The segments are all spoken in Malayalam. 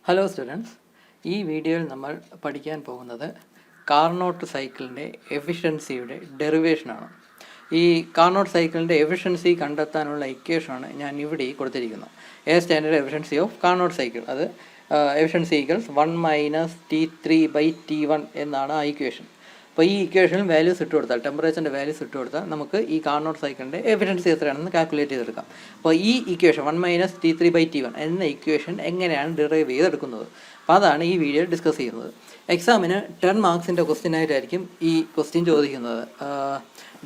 ഹലോ സ്റ്റുഡൻസ്, ഈ വീഡിയോയിൽ നമ്മൾ പഠിക്കാൻ പോകുന്നത് കാർനോട്ട് സൈക്കിളിൻ്റെ എഫിഷ്യൻസിയുടെ ഡെറിവേഷനാണ്. ഈ കാർനോട്ട് സൈക്കിളിൻ്റെ എഫിഷ്യൻസി കണ്ടെത്താനുള്ള ഇക്വേഷനാണ് ഞാൻ ഇവിടെ കൊടുത്തിരിക്കുന്നത്. Standard efficiency of Carnot cycle, അത് എഫിഷ്യൻസി ഈക്വൽസ് 1 - T3/T1 എന്നാണ് ആ ഇക്വേഷൻ. അപ്പോൾ ഈ ഇക്വേഷനിൽ വാല്യൂസ് ഇട്ട് കൊടുത്താൽ, ടെമ്പറേച്ചറിൻ്റെ വാല്യൂസ് ഇട്ട് കൊടുത്താൽ നമുക്ക് ഈ കാർനോട്ട് സൈക്കിളിൻ്റെ എഫിഷ്യൻസി എത്രയാണെന്ന് കാൽക്കുലേറ്റ് ചെയ്തെടുക്കാം. അപ്പോൾ ഈ ഇക്വേഷൻ 1 - T3/T1 എന്ന ഇക്വേഷൻ എങ്ങനെയാണ് ഡിറൈവ് ചെയ്തെടുക്കുന്നത്, അപ്പോൾ അതാണ് ഈ വീഡിയോ ഡിസ്കസ് ചെയ്യുന്നത്. എക്സാമിന് 10 മാർക്സിൻ്റെ ക്വസ്റ്റ്യൻ ആയിട്ടായിരിക്കും ഈ ക്വസ്റ്റ്യൻ ചോദിക്കുന്നത്.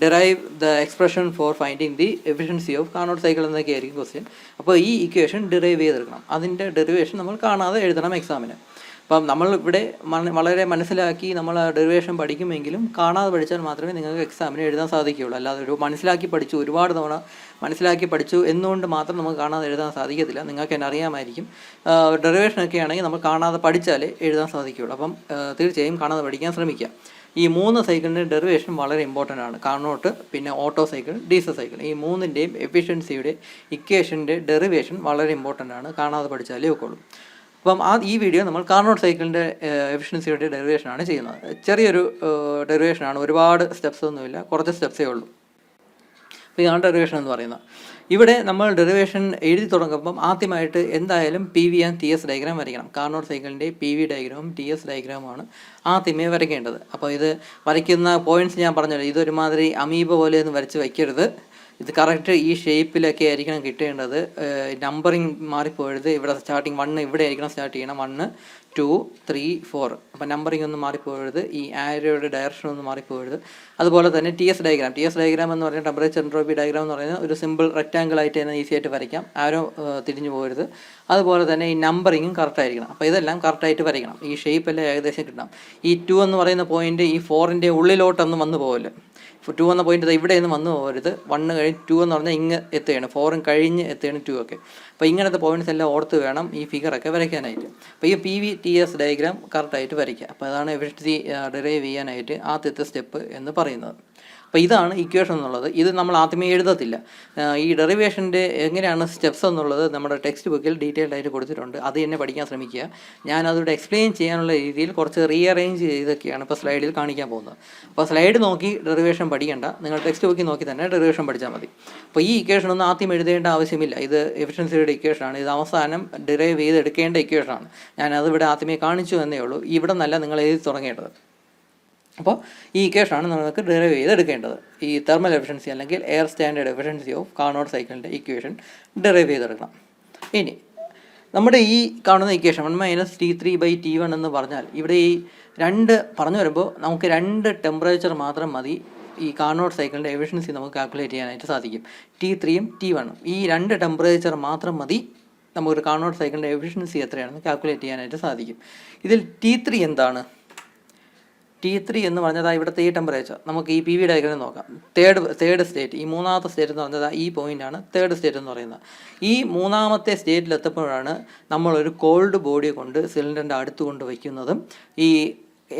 Derive the expression for finding the efficiency of Carnot cycle എന്നൊക്കെ ആയിരിക്കും ക്വസ്റ്റ്യൻ. അപ്പോൾ ഈ ഇക്വേഷൻ ഡിറൈവ് ചെയ്തെടുക്കണം. അതിൻ്റെ ഡെറിവേഷൻ നമ്മൾ കാണാതെ എഴുതണം എക്സാമിന്. അപ്പം നമ്മൾ ഇവിടെ വളരെ മനസ്സിലാക്കി നമ്മൾ ഡെറിവേഷൻ പഠിക്കുമെങ്കിലും കാണാതെ പഠിച്ചാൽ മാത്രമേ നിങ്ങൾക്ക് എക്സാമിന് എഴുതാൻ സാധിക്കുകയുള്ളൂ. അല്ലാതെ ഒരു മനസ്സിലാക്കി പഠിച്ചു, ഒരുപാട് തവണ മനസ്സിലാക്കി പഠിച്ചു എന്നുകൊണ്ട് മാത്രം നമുക്ക് കാണാതെ എഴുതാൻ സാധിക്കത്തില്ല. നിങ്ങൾക്ക് എന്നെ അറിയാമായിരിക്കും. ഡെറിവേഷനൊക്കെ ആണെങ്കിൽ നമ്മൾ കാണാതെ പഠിച്ചാലേ എഴുതാൻ സാധിക്കുകയുള്ളൂ. അപ്പം തീർച്ചയായും കാണാതെ പഠിക്കാൻ ശ്രമിക്കുക. ഈ 3 സൈക്കിളിൻ്റെ ഡെറിവേഷൻ വളരെ ഇമ്പോർട്ടൻ്റ് ആണ്. കാർനോട്ട്, പിന്നെ ഓട്ടോ സൈക്കിൾ, ഡീസൽ സൈക്കിൾ, ഈ മൂന്നിൻ്റെയും എഫിഷ്യൻസിയുടെ ഇക്വേഷൻ്റെ ഡെറിവേഷൻ വളരെ ഇമ്പോർട്ടൻ്റ് ആണ്. കാണാതെ പഠിച്ചാലേ ഒക്കെയുള്ളൂ. അപ്പം ഈ വീഡിയോ നമ്മൾ കാർനോട്ട് സൈക്കിളിൻ്റെ എഫിഷ്യൻസിയുടെ ഡെറിവേഷനാണ് ചെയ്യുന്നത്. ചെറിയൊരു ഡെറിവേഷനാണ്, ഒരുപാട് സ്റ്റെപ്സ് ഒന്നുമില്ല, കുറച്ച് സ്റ്റെപ്സേ ഉള്ളൂ. അപ്പോൾ ഇതാണ് ഡെറിവേഷൻ എന്ന് പറയുന്നത്. ഇവിടെ നമ്മൾ ഡെറിവേഷൻ എഴുതി തുടങ്ങുമ്പം ആദ്യമായിട്ട് എന്തായാലും PV ആൻഡ് TS ഡയഗ്രാം വരയ്ക്കണം. കാർനോട്ട് സൈക്കിളിൻ്റെ PV ഡയഗ്രാമും TS ഡയഗ്രാമുമാണ് ആദ്യമേ വരയ്ക്കേണ്ടത്. അപ്പോൾ ഇത് വരയ്ക്കുന്ന പോയിൻറ്റ്സ് ഞാൻ പറഞ്ഞല്ലോ, ഇതൊരുമാതിരി അമീബ പോലെ ഒന്നും വരച്ച് വയ്ക്കരുത്. ഇത് കറക്റ്റ് ഈ ഷേപ്പിലൊക്കെ ആയിരിക്കണം കിട്ടേണ്ടത്. നമ്പറിങ് മാറിപ്പോയത്, ഇവിടെ സ്റ്റാർട്ടിങ് 1 ഇവിടെ ആയിരിക്കണം സ്റ്റാർട്ട് ചെയ്യണം, 1, 2, 3, 4. അപ്പം നമ്പറിങ് ഒന്നും മാറിപ്പോയത്, ഈ ആരോയുടെ ഡയറക്ഷൻ ഒന്നും മാറിപ്പോയത്. അതുപോലെ തന്നെ TS ഡയഗ്രാം എന്ന് പറയുന്നത് ടെമ്പറേച്ചർ എൻട്രോപ്പി ഡയഗ്രാം എന്ന് പറയുന്നത് ഒരു സിമ്പിൾ റെക്റ്റാങ്കിൾ ആയിട്ട് തന്നെ ഈസി ആയിട്ട് വരയ്ക്കാം. ആരോ തിരിഞ്ഞു പോകരുത്. അതുപോലെ തന്നെ ഈ നമ്പറിങ്ങും കറക്റ്റായിരിക്കണം. അപ്പോൾ ഇതെല്ലാം കറക്റ്റായിട്ട് വരയ്ക്കണം. ഈ ഷേപ്പെല്ലാം ഏകദേശം കിട്ടണം. ഈ 2 എന്ന് പറയുന്ന പോയിൻ്റ് ഈ 4ൻ്റെ ഉള്ളിലോട്ടൊന്നും വന്നു പോകല്ലേ. 2 എന്ന പോയിൻ്റ് ഇവിടെയൊന്നും വന്നു പോകരുത്. 1 കഴിഞ്ഞ് 2 എന്ന് പറഞ്ഞാൽ ഇങ്ങ് എത്തുകയാണ്, 4 കഴിഞ്ഞ് എത്തുകയാണ് 2 ഒക്കെ. അപ്പോൾ ഇങ്ങനത്തെ പോയിൻറ്റ്സ് എല്ലാം ഓർത്ത് വേണം ഈ ഫിഗറൊക്കെ വരയ്ക്കാനായിട്ട്. അപ്പോൾ ഈ PV TS ഡയഗ്രാം കറക്റ്റായിട്ട് വരയ്ക്കുക. അപ്പോൾ അതാണ് എഫിഷ്യൻസി ഡിറൈവ് ചെയ്യാനായിട്ട് ആദ്യത്തെ സ്റ്റെപ്പ് എന്ന് പറയുന്നത്. അപ്പോൾ ഇതാണ് ഇക്വേഷൻ എന്നുള്ളത്. ഇത് നമ്മൾ ആദ്യമേ എഴുതത്തില്ല. ഈ ഡെറിവേഷൻ്റെ എങ്ങനെയാണ് സ്റ്റെപ്സ് എന്നുള്ളത് നമ്മുടെ ടെക്സ്റ്റ് ബുക്കിൽ ഡീറ്റെയിൽഡ് ആയിട്ട് കൊടുത്തിട്ടുണ്ട്. അത് തന്നെ പഠിക്കാൻ ശ്രമിക്കുക. ഞാനതോടെ എക്സ്പ്ലെയിൻ ചെയ്യാനുള്ള രീതിയിൽ കുറച്ച് റീഅറേഞ്ച് ചെയ്തൊക്കെയാണ് ഇപ്പോൾ സ്ലൈഡിൽ കാണിക്കാൻ പോകുന്നത്. അപ്പോൾ സ്ലൈഡ് നോക്കി ഡെറിവേഷൻ പഠിക്കേണ്ട, നിങ്ങൾ ടെക്സ്റ്റ് ബുക്കിൽ നോക്കി തന്നെ ഡെറിവേഷൻ പഠിച്ചാൽ മതി. അപ്പോൾ ഈ ഇക്വേഷൻ ഒന്നും ആദ്യം എഴുതേണ്ട ആവശ്യമില്ല. ഇത് എഫിഷ്യൻസിയുടെ ഇക്വേഷനാണ്. ഇത് അവസാനം ഡിറൈവ് ചെയ്തെടുക്കേണ്ട ഇക്വേഷനാണ്. ഞാനതിവിടെ ആദ്യമേ കാണിച്ചു എന്നേ ഉള്ളൂ. ഇവിടെ നിന്നല്ല നിങ്ങൾ എഴുതി തുടങ്ങേണ്ടത്. അപ്പോൾ ഈ ഇക്വേഷനാണ് നമുക്ക് ഡിറൈവ് ചെയ്തെടുക്കേണ്ടത്. ഈ തെർമൽ എഫിഷ്യൻസി അല്ലെങ്കിൽ air standard efficiency of Carnot സൈക്കിളിൻ്റെ ഇക്വേഷൻ ഡിറൈവ് ചെയ്തെടുക്കണം. ഇനി നമ്മുടെ ഈ കാണുന്ന ഇക്വേഷൻ 1 - T3/T1 എന്ന് പറഞ്ഞാൽ ഇവിടെ ഈ 2 പറഞ്ഞു വരുമ്പോൾ നമുക്ക് 2 ടെമ്പറേച്ചർ മാത്രം മതി ഈ കാർനോട്ട് സൈക്കിളിൻ്റെ എഫിഷ്യൻസി നമുക്ക് കാൽക്കുലേറ്റ് ചെയ്യാനായിട്ട് സാധിക്കും. T3യും T1ഉം, ഈ 2 ടെമ്പറേച്ചർ മാത്രം മതി നമുക്കൊരു കാർനോട്ട് സൈക്കിളിൻ്റെ എഫിഷ്യൻസി എത്രയാണെന്ന് കാൽക്കുലേറ്റ് ചെയ്യാനായിട്ട് സാധിക്കും. ഇതിൽ T3 എന്താണ്? T3 എന്ന് പറഞ്ഞാൽ ഇവിടുത്തെ ഈ ടെമ്പറേച്ചർ നമുക്ക് ഈ PV ഡയഗ്രാമിൽ നോക്കാം. തേർഡ് സ്റ്റേറ്റ്, ഈ മൂന്നാമത്തെ സ്റ്റേറ്റ് എന്ന് പറഞ്ഞാൽ ഈ പോയിൻ്റാണ് തേർഡ് സ്റ്റേറ്റ് എന്ന് പറയുന്നത്. ഈ മൂന്നാമത്തെ സ്റ്റേറ്റിലെത്തുമ്പോഴാണ് നമ്മളൊരു കോൾഡ് ബോഡി കൊണ്ട് സിലിണ്ടറിൻ്റെ അടുത്ത് കൊണ്ട് വയ്ക്കുന്നതും ഈ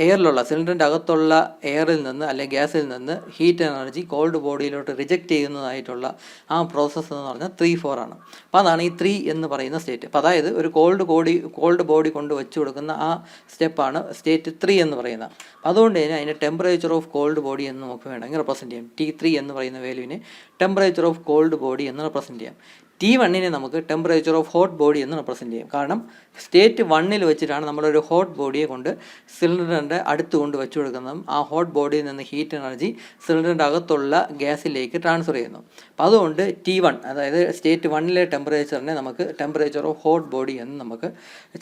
എയറിലുള്ള സിലിണ്ടറിൻ്റെ അകത്തുള്ള എയറിൽ നിന്ന് അല്ലെങ്കിൽ ഗ്യാസിൽ നിന്ന് ഹീറ്റ് എനർജി കോൾഡ് ബോഡിയിലോട്ട് റിജക്റ്റ് ചെയ്യുന്നതായിട്ടുള്ള ആ പ്രോസസ്സ് എന്ന് പറഞ്ഞാൽ 3-4 ആണ്. അപ്പോൾ അതാണ് ഈ 3 എന്ന് പറയുന്ന സ്റ്റേറ്റ്. അപ്പോൾ അതായത് ഒരു കോൾഡ് ബോഡി കൊണ്ട് വെച്ച് കൊടുക്കുന്ന ആ സ്റ്റെപ്പാണ് സ്റ്റേറ്റ് 3 എന്ന് പറയുന്നത്. അതുകൊണ്ട് തന്നെ അതിൻ്റെ ടെമ്പറേച്ചർ ഓഫ് കോൾഡ് ബോഡി എന്ന് നമുക്ക് വേണമെങ്കിൽ റെപ്രസെൻറ്റ് ചെയ്യാം. T3 എന്ന് പറയുന്ന വാല്യൂവിനെ ടെമ്പറേച്ചർ ഓഫ് കോൾഡ് ബോഡി എന്ന് റെപ്രസെൻറ്റ് ചെയ്യാം. T1നെ നമുക്ക് ടെമ്പറേച്ചർ ഓഫ് ഹോട്ട് ബോഡി എന്ന് റെപ്രസെൻറ്റ് ചെയ്യും. കാരണം സ്റ്റേറ്റ് 1 വെച്ചിട്ടാണ് നമ്മളൊരു ഹോട്ട് ബോഡിയെ കൊണ്ട് സിലിണ്ടറിൻ്റെ അടുത്ത് കൊണ്ട് വെച്ച് കൊടുക്കുന്നതും ആ ഹോട്ട് ബോഡിയിൽ നിന്ന് ഹീറ്റ് എനർജി സിലിണ്ടറിൻ്റെ അകത്തുള്ള ഗ്യാസിലേക്ക് ട്രാൻസ്ഫർ ചെയ്യുന്നു. അപ്പോൾ അതുകൊണ്ട് T1, അതായത് സ്റ്റേറ്റ് 1 ടെമ്പറേച്ചറിനെ നമുക്ക് ടെമ്പറേച്ചർ ഓഫ് ഹോട്ട് ബോഡി എന്ന് നമുക്ക്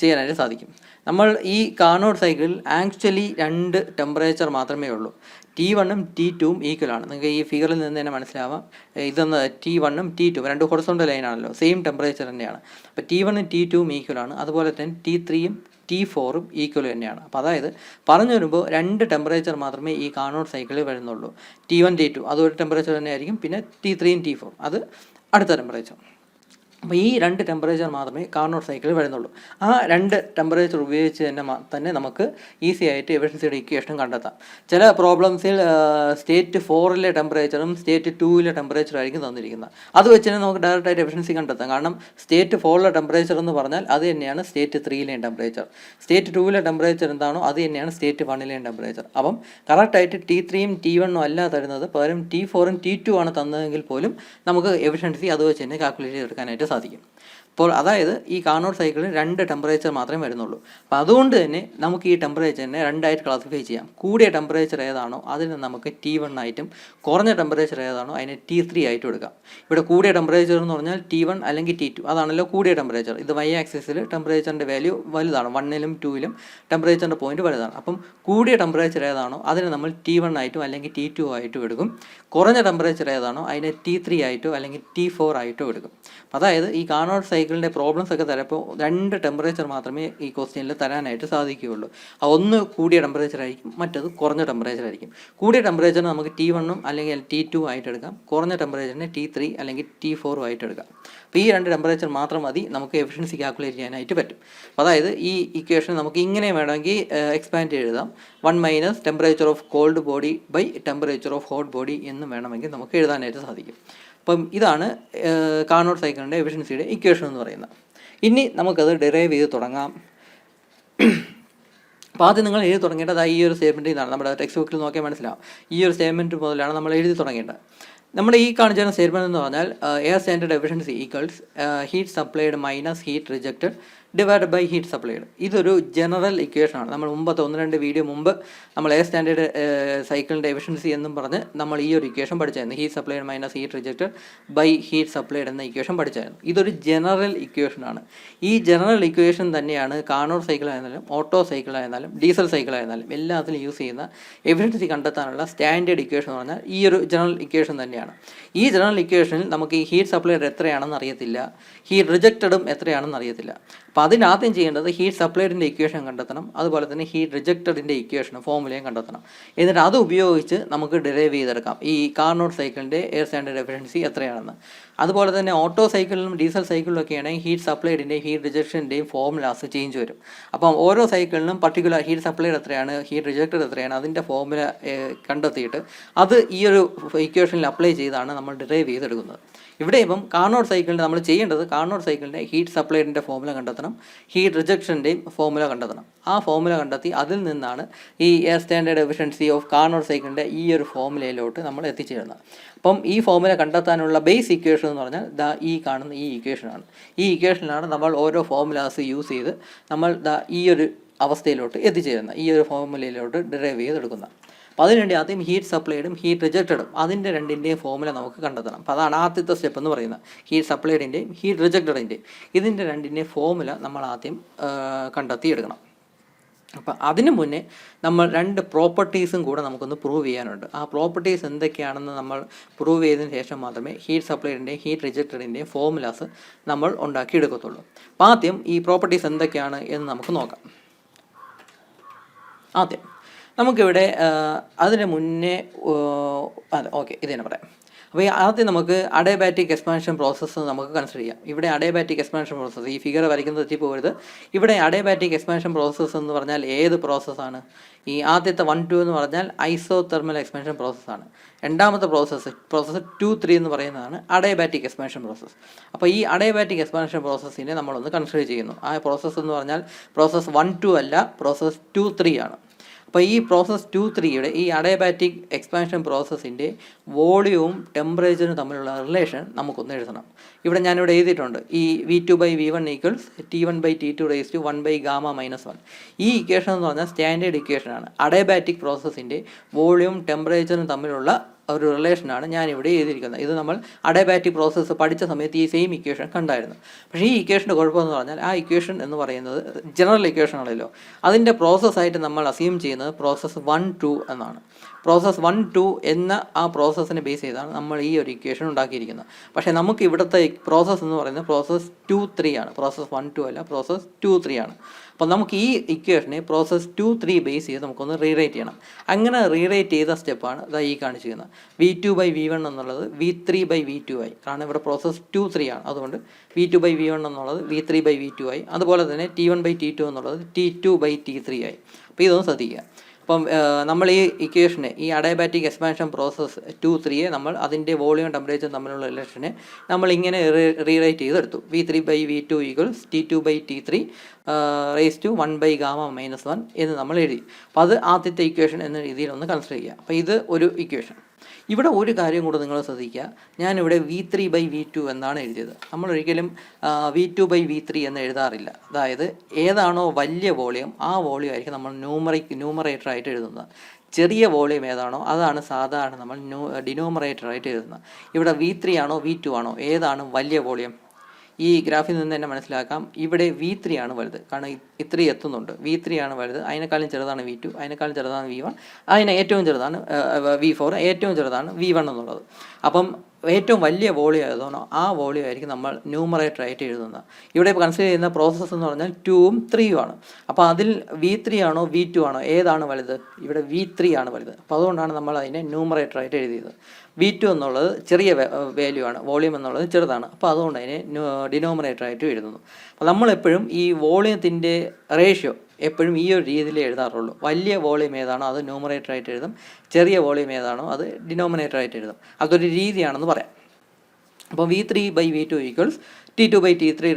ചെയ്യാനായിട്ട് സാധിക്കും. നമ്മൾ ഈ കാർനോട്ട് സൈക്കിളിൽ ആക്ച്വലി 2 ടെമ്പറേച്ചർ മാത്രമേ ഉള്ളൂ. T1ഉം T2ഉം ഈക്വലാണ്. നിങ്ങൾക്ക് ഈ ഫിഗറിൽ നിന്ന് തന്നെ മനസ്സിലാവാം. ഇതൊന്ന് T1ഉം T2ഉം 2 ഹൊറിസോണ്ടൽ ലൈനാണല്ലോ, സെയിം ടെമ്പറേച്ചർ തന്നെയാണ്. അപ്പോൾ T1ഉം T2ഉം ഈക്വലാണ്. അതുപോലെ തന്നെ T3യും T4ഉം ഈക്വൽ തന്നെയാണ്. അപ്പോൾ അതായത് പറഞ്ഞു വരുമ്പോൾ 2 ടെമ്പറേച്ചർ മാത്രമേ ഈ കാർനോട്ട് സൈക്കിളിൽ വരുന്നുള്ളൂ. T1 T2 അതൊരു ടെമ്പറേച്ചർ തന്നെ ആയിരിക്കും. പിന്നെ T3യും T4 അത് അടുത്ത ടെമ്പറേച്ചർ. അപ്പോൾ ഈ 2 ടെമ്പറേച്ചർ മാത്രമേ കാർനോട്ട് സൈക്കിളിൽ വരുന്നുള്ളൂ. ആ 2 ടെമ്പറേച്ചർ ഉപയോഗിച്ച് തന്നെ നമുക്ക് ഈസി ആയിട്ട് എഫിഷ്യൻസിയുടെ ഇക്വേഷൻ കണ്ടെത്താം. ചില പ്രോബ്ലംസിൽ സ്റ്റേറ്റ് 4ലെ ടെമ്പറേച്ചറും സ്റ്റേറ്റ് 2ലെ ടെമ്പറേച്ചറും ആയിരിക്കും തന്നിരിക്കുന്നത്. അത് വെച്ച് തന്നെ നമുക്ക് ഡയറക്റ്റായിട്ട് എഫിഷ്യൻസി കണ്ടെത്താം. കാരണം സ്റ്റേറ്റ് 4ലെ ടെമ്പറേച്ചർ എന്ന് പറഞ്ഞാൽ അത് തന്നെയാണ് സ്റ്റേറ്റ് 3ലെയും ടെമ്പറേച്ചർ. സ്റ്റേറ്റ് 2ലെ ടെമ്പറേച്ചർ എന്താണോ അത് തന്നെയാണ് സ്റ്റേറ്റ് 1ലെയും ടെമ്പറേച്ചർ. അപ്പം കറക്റ്റായിട്ട് T3യും T1ഉം അല്ല തരുന്നത്, പകരം T4ഉം T2 ആണ് തന്നതെങ്കിൽ പോലും നമുക്ക് എഫിഷ്യൻസി അത് വെച്ച് തന്നെ കാൽക്കുലേറ്റ് ചെയ്തെടുക്കാനായിട്ട് സാധിക്കും. അപ്പോൾ അതായത് ഈ കാർനോട്ട് സൈക്കിളിൽ 2 ടെമ്പറേച്ചർ മാത്രമേ വരുന്നുള്ളൂ. അപ്പോൾ അതുകൊണ്ട് തന്നെ നമുക്ക് ഈ ടെമ്പറേച്ചറിനെ 2 ആയിട്ട് ക്ലാസിഫൈ ചെയ്യാം. കൂടിയ ടെമ്പറേച്ചർ ഏതാണോ അതിന് നമുക്ക് T1 ആയിട്ടും കുറഞ്ഞ ടെമ്പറേച്ചർ ഏതാണോ അതിനെ T3 ആയിട്ടും എടുക്കാം. ഇവിടെ കൂടിയ ടെമ്പറേച്ചർ എന്ന് പറഞ്ഞാൽ T1 അല്ലെങ്കിൽ T2, അതാണല്ലോ കൂടിയ ടെമ്പറേച്ചർ. ഇത് y ആക്സിസിൽ ടെമ്പറേച്ചറിൻ്റെ വാല്യൂ വലുതാണ്, 1ലും 2ലും ടെമ്പറേച്ചറിൻ്റെ പോയിന്റ് വലുതാണ്. അപ്പം കൂടിയ ടെമ്പറേച്ചർ ഏതാണോ അതിനെ നമ്മൾ T1 ആയിട്ടും അല്ലെങ്കിൽ T2 ആയിട്ടും എടുക്കും. കുറഞ്ഞ ടെമ്പറേച്ചർ ഏതാണോ അതിനെ T3 ആയിട്ടോ അല്ലെങ്കിൽ T4 ആയിട്ടോ എടുക്കും. അതായത് ഈ കാർനോട്ട് സൈക്കിളിൻ്റെ പ്രോബ്ലംസ് ഒക്കെ തരപ്പോൾ 2 ടെമ്പറേച്ചർ മാത്രമേ ഈ ക്വസ്റ്റ്യനിൽ തരാനായിട്ട് സാധിക്കുകയുള്ളൂ. ഒന്ന് കൂടിയ ടെമ്പറേച്ചർ ആയിരിക്കും, മറ്റത് കുറഞ്ഞ ടെമ്പറേച്ചർ ആയിരിക്കും. കൂടിയ ടെമ്പറേച്ചറിന് നമുക്ക് T1ഉം അല്ലെങ്കിൽ T2 ആയിട്ട് എടുക്കാം, കുറഞ്ഞ ടെമ്പറേച്ചറിന് T3 അല്ലെങ്കിൽ T4 ആയിട്ട് എടുക്കാം. അപ്പോൾ ഈ 2 ടെമ്പറേച്ചർ മാത്രം മതി നമുക്ക് എഫിഷ്യൻസി കാൽക്കുലേറ്റ് ചെയ്യാനായിട്ട് പറ്റും. അതായത് ഈ ഇക്വേഷൻ നമുക്ക് ഇങ്ങനെ വേണമെങ്കിൽ എക്സ്പാൻഡ് എഴുതാം. 1 - temperature of cold body by temperature of hot body എന്ന് വേണമെങ്കിൽ നമുക്ക് എഴുതാനായിട്ട് സാധിക്കും. അപ്പം ഇതാണ് കാർനോട്ട് സൈക്കിളിൻ്റെ എഫിഷ്യൻസിയുടെ ഇക്വേഷൻ എന്ന് പറയുന്നത്. ഇനി നമുക്കത് ഡിറൈവ് ചെയ്ത് തുടങ്ങാം. അപ്പോൾ ആദ്യം നിങ്ങൾ എഴുതി തുടങ്ങേണ്ടത് ഈ ഒരു സ്റ്റേറ്റ്മെൻറ്റിൽ നിന്നാണ്. നമ്മുടെ ടെക്സ്റ്റ് ബുക്കിൽ നോക്കിയാൽ മനസ്സിലാവും. ഈ ഒരു സ്റ്റേറ്റ്മെൻറ്റ് മുതലാണ് നമ്മൾ എഴുതി തുടങ്ങേണ്ടത്. നമ്മുടെ ഈ കാണിച്ചിരുന്ന സ്റ്റേറ്റ്മെൻറ്റ് എന്ന് പറഞ്ഞാൽ air standard efficiency equals heat supplied minus heat rejected divide by heat supplied. ഇതൊരു ജനറൽ ഇക്വേഷനാണ്. നമ്മൾ മുമ്പത്തെ 1-2 വീഡിയോ മുമ്പ് നമ്മൾ എയർ സ്റ്റാൻഡേർഡ് സൈക്കിളിൻ്റെ എഫിഷ്യൻസി എന്നും പറഞ്ഞ് നമ്മൾ ഈ ഒരു ഇക്വേഷൻ പഠിച്ചായിരുന്നു. Heat supplied minus heat rejected by heat supplied എന്ന ഇക്വേഷൻ പഠിച്ചായിരുന്നു. ഇതൊരു ജനറൽ ഇക്വേഷനാണ്. ഈ ജനറൽ ഇക്വേഷൻ തന്നെയാണ് കാർനോട്ട് സൈക്കിൾ ആയിരുന്നാലും ഓട്ടോ സൈക്കിൾ ആയിരുന്നാലും ഡീസൽ സൈക്കിൾ ആയിരുന്നാലും എല്ലാത്തിലും യൂസ് ചെയ്യുന്ന എഫിഷ്യൻസി കണ്ടെത്താനുള്ള സ്റ്റാൻഡേർഡ് ഇക്വേഷൻ എന്ന് പറഞ്ഞാൽ ഈ ഒരു ജനറൽ ഇക്വേഷൻ തന്നെയാണ്. ഈ ജനറൽ ഇക്വേഷനിൽ നമുക്ക് ഈ ഹീറ്റ് സപ്ലൈഡ് എത്രയാണെന്ന് അറിയത്തില്ല, ഹീറ്റ് റിജക്റ്റഡും എത്രയാണെന്ന് അറിയത്തില്ല. അപ്പോൾ അതിനാദ്യം ചെയ്യേണ്ടത് ഹീറ്റ് സപ്ലൈഡിൻ്റെ ഇക്വേഷൻ കണ്ടെത്തണം, അതുപോലെ തന്നെ ഹീറ്റ് റിജക്റ്റഡിൻ്റെ ഇക്വേഷൻ ഫോർമുലയും കണ്ടെത്തണം. എന്നിട്ട് അത് ഉപയോഗിച്ച് നമുക്ക് ഡിറൈവ് ചെയ്തെടുക്കാം ഈ കാർനോട്ട് സൈക്കിളിൻ്റെ എയർ സ്റ്റാൻഡേർഡ് എഫിഷ്യൻസി എത്രയാണെന്ന്. അതുപോലെ തന്നെ ഓട്ടോ സൈക്കിളിലും ഡീസൽ സൈക്കിളിലും ഒക്കെയാണെങ്കിൽ ഹീറ്റ് സപ്ലൈഡിൻ്റെയും ഹീറ്റ് റിജക്ഷൻ്റെയും ഫോർമുലാസ് ചേഞ്ച് വരും. അപ്പം ഓരോ സൈക്കിളിനും പർട്ടിക്കുലർ ഹീറ്റ് സപ്ലൈഡ് എത്രയാണ്, ഹീറ്റ് റിജക്റ്റഡ് എത്രയാണ്, അതിൻ്റെ ഫോർമുല കണ്ടെത്തിയിട്ട് അത് ഈ ഒരു ഇക്വേഷനിൽ അപ്ലൈ ചെയ്താണ് നമ്മൾ ഡിറൈവ് ചെയ്തെടുക്കുന്നത്. ഇവിടെ ഇപ്പം കാർനോട്ട് സൈക്കിളിൻ്റെ നമ്മൾ ചെയ്യേണ്ടത് കാർനോട്ട് സൈക്കിളിൻ്റെ ഹീറ്റ് സപ്ലൈഡിൻ്റെ ഫോർമുല കണ്ടെത്തണം, ഹീറ്റ് റിജക്ഷൻ്റെയും ഫോർമുല കണ്ടെത്തണം. ആ ഫോർമുല കണ്ടെത്തി അതിൽ നിന്നാണ് ഈ air standard efficiency of Carnot സൈക്കിളിൻ്റെ ഈ ഒരു ഫോർമുലയിലോട്ട് നമ്മൾ എത്തിച്ചേരുന്നത്. അപ്പം ഈ ഫോർമുല കണ്ടെത്താനുള്ള ബേസ് ഇക്വേഷൻ എന്ന് പറഞ്ഞാൽ ഈ കാണുന്ന ഈ ഇക്വേഷനാണ്. ഈ ഇക്വേഷനിലാണ് നമ്മൾ ഓരോ ഫോർമുലാസ് യൂസ് ചെയ്ത് നമ്മൾ ഈ ഒരു അവസ്ഥയിലോട്ട് എത്തിച്ചേരുന്നത്, ഈ ഒരു ഫോർമുലയിലോട്ട് ഡിറൈവ് ചെയ്തെടുക്കുന്നത്. അപ്പോൾ അതിനുവേണ്ടി ആദ്യം ഹീറ്റ് സപ്ലൈഡും ഹീറ്റ് റിജക്റ്റഡും അതിൻ്റെ രണ്ടിൻ്റെയും ഫോർമുല നമുക്ക് കണ്ടെത്തണം. അപ്പോൾ അതാണ് ആദ്യത്തെ സ്റ്റെപ്പ് എന്ന് പറയുന്നത്. ഹീറ്റ് സപ്ലൈഡിൻ്റെയും ഹീറ്റ് റിജക്റ്റഡിൻ്റെയും ഇതിൻ്റെ രണ്ടിൻ്റെയും ഫോർമുല നമ്മൾ ആദ്യം കണ്ടെത്തിയെടുക്കണം. അപ്പം അതിനു മുന്നേ നമ്മൾ 2 പ്രോപ്പർട്ടീസും കൂടെ നമുക്കൊന്ന് പ്രൂവ് ചെയ്യാനുണ്ട്. ആ പ്രോപ്പർട്ടീസ് എന്തൊക്കെയാണെന്ന് നമ്മൾ പ്രൂവ് ചെയ്തതിന് ശേഷം മാത്രമേ ഹീറ്റ് സപ്ലൈഡിൻ്റെയും ഹീറ്റ് റിജക്റ്റഡിൻ്റെയും ഫോർമുലാസ് നമ്മൾ ഉണ്ടാക്കിയെടുക്കത്തുള്ളൂ. അപ്പോൾ ആദ്യം ഈ പ്രോപ്പർട്ടീസ് എന്തൊക്കെയാണ് എന്ന് നമുക്ക് നോക്കാം. ആദ്യം നമുക്കിവിടെ അതിന് മുന്നേ ഇത് തന്നെ പറയാം. അപ്പോൾ ആദ്യം നമുക്ക് അഡയബാറ്റിക് എക്സ്പാൻഷൻ പ്രോസസ്സ് നമുക്ക് കൺസിഡർ ചെയ്യാം. ഇവിടെ അഡയബാറ്റിക് എക്സ്പാൻഷൻ പ്രോസസ്സ് ഈ ഫിഗർ വരയ്ക്കുന്നത് തെറ്റിപ്പോകരുത്. ഇവിടെ അഡയബാറ്റിക് എക്സ്പാൻഷൻ പ്രോസസ്സ് എന്ന് പറഞ്ഞാൽ ഏത് പ്രോസസ്സാണ്? ഈ ആദ്യത്തെ 1, 2 എന്ന് പറഞ്ഞാൽ ഐസോതെർമൽ എക്സ്പാൻഷൻ പ്രോസസ്സാണ്. രണ്ടാമത്തെ പ്രോസസ്സ് 2, 3 എന്ന് പറയുന്നതാണ് അഡയബാറ്റിക് എക്സ്പാൻഷൻ പ്രോസസ്സ്. അപ്പോൾ ഈ അഡയബാറ്റിക് എക്സ്പാൻഷൻ പ്രോസസ്സിനെ നമ്മളൊന്ന് കൺസിഡർ ചെയ്യുന്നു. ആ പ്രോസസ്സ് എന്ന് പറഞ്ഞാൽ പ്രോസസ്സ് 1, 2 അല്ല, പ്രോസസ്സ് 2, 3 ആണ്. അപ്പോൾ ഈ പ്രോസസ്സ് 2, 3യുടെ ഈ അഡയബാറ്റിക് എക്സ്പാൻഷൻ പ്രോസസ്സിൻ്റെ വോളിയവും ടെമ്പറേച്ചറും തമ്മിലുള്ള റിലേഷൻ നമുക്കൊന്ന് എഴുതണം. ഇവിടെ ഞാനിവിടെ എഴുതിയിട്ടുണ്ട്. ഈ V2/V1 = T1/T2⁻1/γ-1. ഈ ഇക്വേഷൻ എന്ന് പറഞ്ഞാൽ സ്റ്റാൻഡേർഡ് ഇക്വേഷനാണ്. അഡയബാറ്റിക് പ്രോസസ്സിൻ്റെ വോളിയവും ടെമ്പറേച്ചറും തമ്മിലുള്ള ഒരു റിലേഷനാണ് ഞാനിവിടെ എഴുതിയിരിക്കുന്നത്. ഇത് നമ്മൾ അഡയബാറ്റിക് പ്രോസസ്സ് പഠിച്ച സമയത്ത് ഈ സെയിം ഇക്വേഷൻ കണ്ടായിരുന്നു. പക്ഷേ ഈ ഇക്വേഷൻ്റെ കുഴപ്പമെന്ന് പറഞ്ഞാൽ ആ ഇക്വേഷൻ എന്ന് പറയുന്നത് ജനറൽ ഇക്വേഷൻ ആണല്ലോ. അതിൻ്റെ പ്രോസസ്സായിട്ട് നമ്മൾ അസ്യൂം ചെയ്യുന്നത് പ്രോസസ്സ് 1, 2 എന്നാണ്. പ്രോസസ്സ് 1, 2 എന്ന ആ പ്രോസസ്സിനെ ബേസ് ചെയ്താണ് നമ്മൾ ഈ ഒരു ഇക്വേഷൻ ഉണ്ടാക്കിയിരിക്കുന്നത്. പക്ഷേ നമുക്ക് ഇവിടുത്തെ പ്രോസസ്സ് എന്ന് പറയുന്നത് പ്രോസസ്സ് 2, 3 ആണ്. പ്രോസസ്സ് 1, 2 അല്ല, പ്രോസസ്സ് 2, 3 ആണ്. അപ്പോൾ നമുക്ക് ഈ ഇക്വേഷനെ പ്രോസസ്സ് 2, 3 ബേസ് ചെയ്ത് നമുക്കൊന്ന് റീറൈറ്റ് ചെയ്യണം. അങ്ങനെ റീറൈറ്റ് ചെയ്ത സ്റ്റെപ്പാണ് ഇതാ ഈ കാണിച്ചിരിക്കുന്നത്. V2/V1 എന്നുള്ളത് V3/V2 ആയി. കാരണം ഇവിടെ പ്രോസസ്സ് 2, 3 ആണ്. അതുകൊണ്ട് V2/V1 എന്നുള്ളത് V3/V2 ആയി. അതുപോലെ തന്നെ T1/T2 എന്നുള്ളത് T2/T3 ആയി. അപ്പോൾ ഇതൊന്ന് ശ്രദ്ധിക്കുക. അപ്പം നമ്മൾ ഈ ഇക്വേഷനെ, ഈ അഡയബാറ്റിക് എക്സ്പാൻഷൻ പ്രോസസ്സ് 2, 3യെ നമ്മൾ അതിൻ്റെ വോളിയം ടെമ്പറേച്ചർ തമ്മിലുള്ള റിലേഷനെ നമ്മൾ ഇങ്ങനെ റീറൈറ്റ് ചെയ്തെടുത്തു. V3/V2 = T2/T3 1/γ-1 എന്ന് നമ്മൾ എഴുതി. അപ്പോൾ അത് ആദ്യത്തെ ഇക്വേഷൻ എന്ന രീതിയിൽ ഒന്ന് കൺസിഡർ ചെയ്യുക. അപ്പോൾ ഇത് ഒരു ഇക്വേഷൻ. ഇവിടെ ഒരു കാര്യം കൂടെ നിങ്ങൾ ശ്രദ്ധിക്കുക. ഞാനിവിടെ V3/V2 എന്നാണ് എഴുതിയത്. നമ്മളൊരിക്കലും V2/V3 എന്ന് എഴുതാറില്ല. അതായത് ഏതാണോ വലിയ വോളിയം ആ വോളിയം ആയിരിക്കും നമ്മൾ ന്യൂമറേറ്ററായിട്ട് എഴുതുന്നത്. ചെറിയ വോളിയം ഏതാണോ അതാണ് സാധാരണ നമ്മൾ ഡിനോമറേറ്ററായിട്ട് എഴുതുന്നത്. ഇവിടെ V3 ആണോ V2 ആണോ ഏതാണ് വലിയ വോളിയം? ഈ ഗ്രാഫിൽ നിന്ന് തന്നെ മനസ്സിലാക്കാം. ഇവിടെ V3 ആണ് വലുത്. കാരണം ഇത്രയും എത്തുന്നുണ്ട്. V3 ആണ് വലുത്. അതിനേക്കാളും ചെറുതാണ് V2, അതിനേക്കാളും ചെറുതാണ് V1, അതിന് ഏറ്റവും ചെറുതാണ് V4, ഏറ്റവും ചെറുതാണ് V1 എന്നുള്ളത്. അപ്പം ഏറ്റവും വലിയ വോളിയം ഏതാണോ ആ വോളിയം ആയിരിക്കും നമ്മൾ ന്യൂമറേറ്ററായിട്ട് എഴുതുന്നത്. ഇവിടെ ഇപ്പോൾ കൺസിഡർ ചെയ്യുന്ന പ്രോസസ്സ് എന്ന് പറഞ്ഞാൽ 2ഉം 3ഉം ആണ്. അപ്പോൾ അതിൽ V3 ആണോ V2 ആണോ ഏതാണ് വലുത്? ഇവിടെ V3 ആണ് വലുത്. അപ്പോൾ അതുകൊണ്ടാണ് നമ്മൾ അതിനെ ന്യൂമറേറ്ററായിട്ട് എഴുതിയത്. V2 എന്നുള്ളത് ചെറിയ വാല്യൂ ആണ്, വോളിയം എന്നുള്ളത് ചെറുതാണ്. അപ്പോൾ അതുകൊണ്ട് അതിനെ ഡിനോമിനേറ്ററായിട്ട് എഴുതുന്നു. അപ്പോൾ നമ്മളെപ്പോഴും ഈ വോളിയത്തിൻ്റെ റേഷ്യോ എപ്പോഴും ഈ ഒരു രീതിയിൽ എഴുതാറുള്ളൂ. വലിയ വോളിയം ഏതാണോ അത് ന്യൂമറേറ്ററായിട്ട് എഴുതും, ചെറിയ വോളിയം ഏതാണോ അത് ഡിനോമിനേറ്ററായിട്ട് എഴുതും. അതൊരു രീതിയാണെന്ന് പറയാം. അപ്പോൾ V3/V2 = T2/T3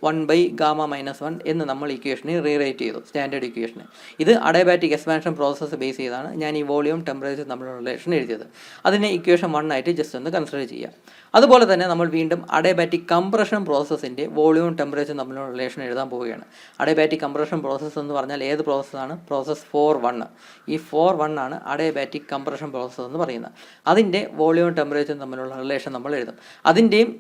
1/γ-1 എന്ന് നമ്മൾ ഇക്വേഷനെ റീറൈറ്റ് ചെയ്തു, സ്റ്റാൻഡേർഡ് ഇക്വേഷനെ. ഇത് അഡയബാറ്റിക് എക്സ്പാൻഷൻ പ്രോസസ്സ് ബേസ് ചെയ്താണ് ഞാൻ ഈ വോളിയം ടെമ്പറേച്ചർ തമ്മിലുള്ള റിലേഷൻ എഴുതിയത്. അതിനെ ഇക്വേഷൻ 1 ആയിട്ട് ജസ്റ്റ് ഒന്ന് കൺസിഡർ ചെയ്യാം. അതുപോലെ തന്നെ നമ്മൾ വീണ്ടും അഡയബാറ്റിക് കംപ്രഷൻ പ്രോസസ്സിൻ്റെ വോളിയവും ടെമ്പറേച്ചർ തമ്മിലുള്ള റിലേഷൻ എഴുതാൻ പോവുകയാണ്. അഡയബാറ്റിക് കംപ്രഷൻ പ്രോസസ്സ് എന്ന് പറഞ്ഞാൽ ഏത് പ്രോസസ്സാണ്? പ്രോസസ്സ് 4.1. ഈ 4.1 ആണ് അഡയബാറ്റിക് കംപ്രഷൻ പ്രോസസ്സ് എന്ന് പറയുന്നത്. അതിൻ്റെ വോളിയവും ടെമ്പറേച്ചറും തമ്മിലുള്ള റിലേഷൻ നമ്മൾ എഴുതും. അതിൻ്റെയും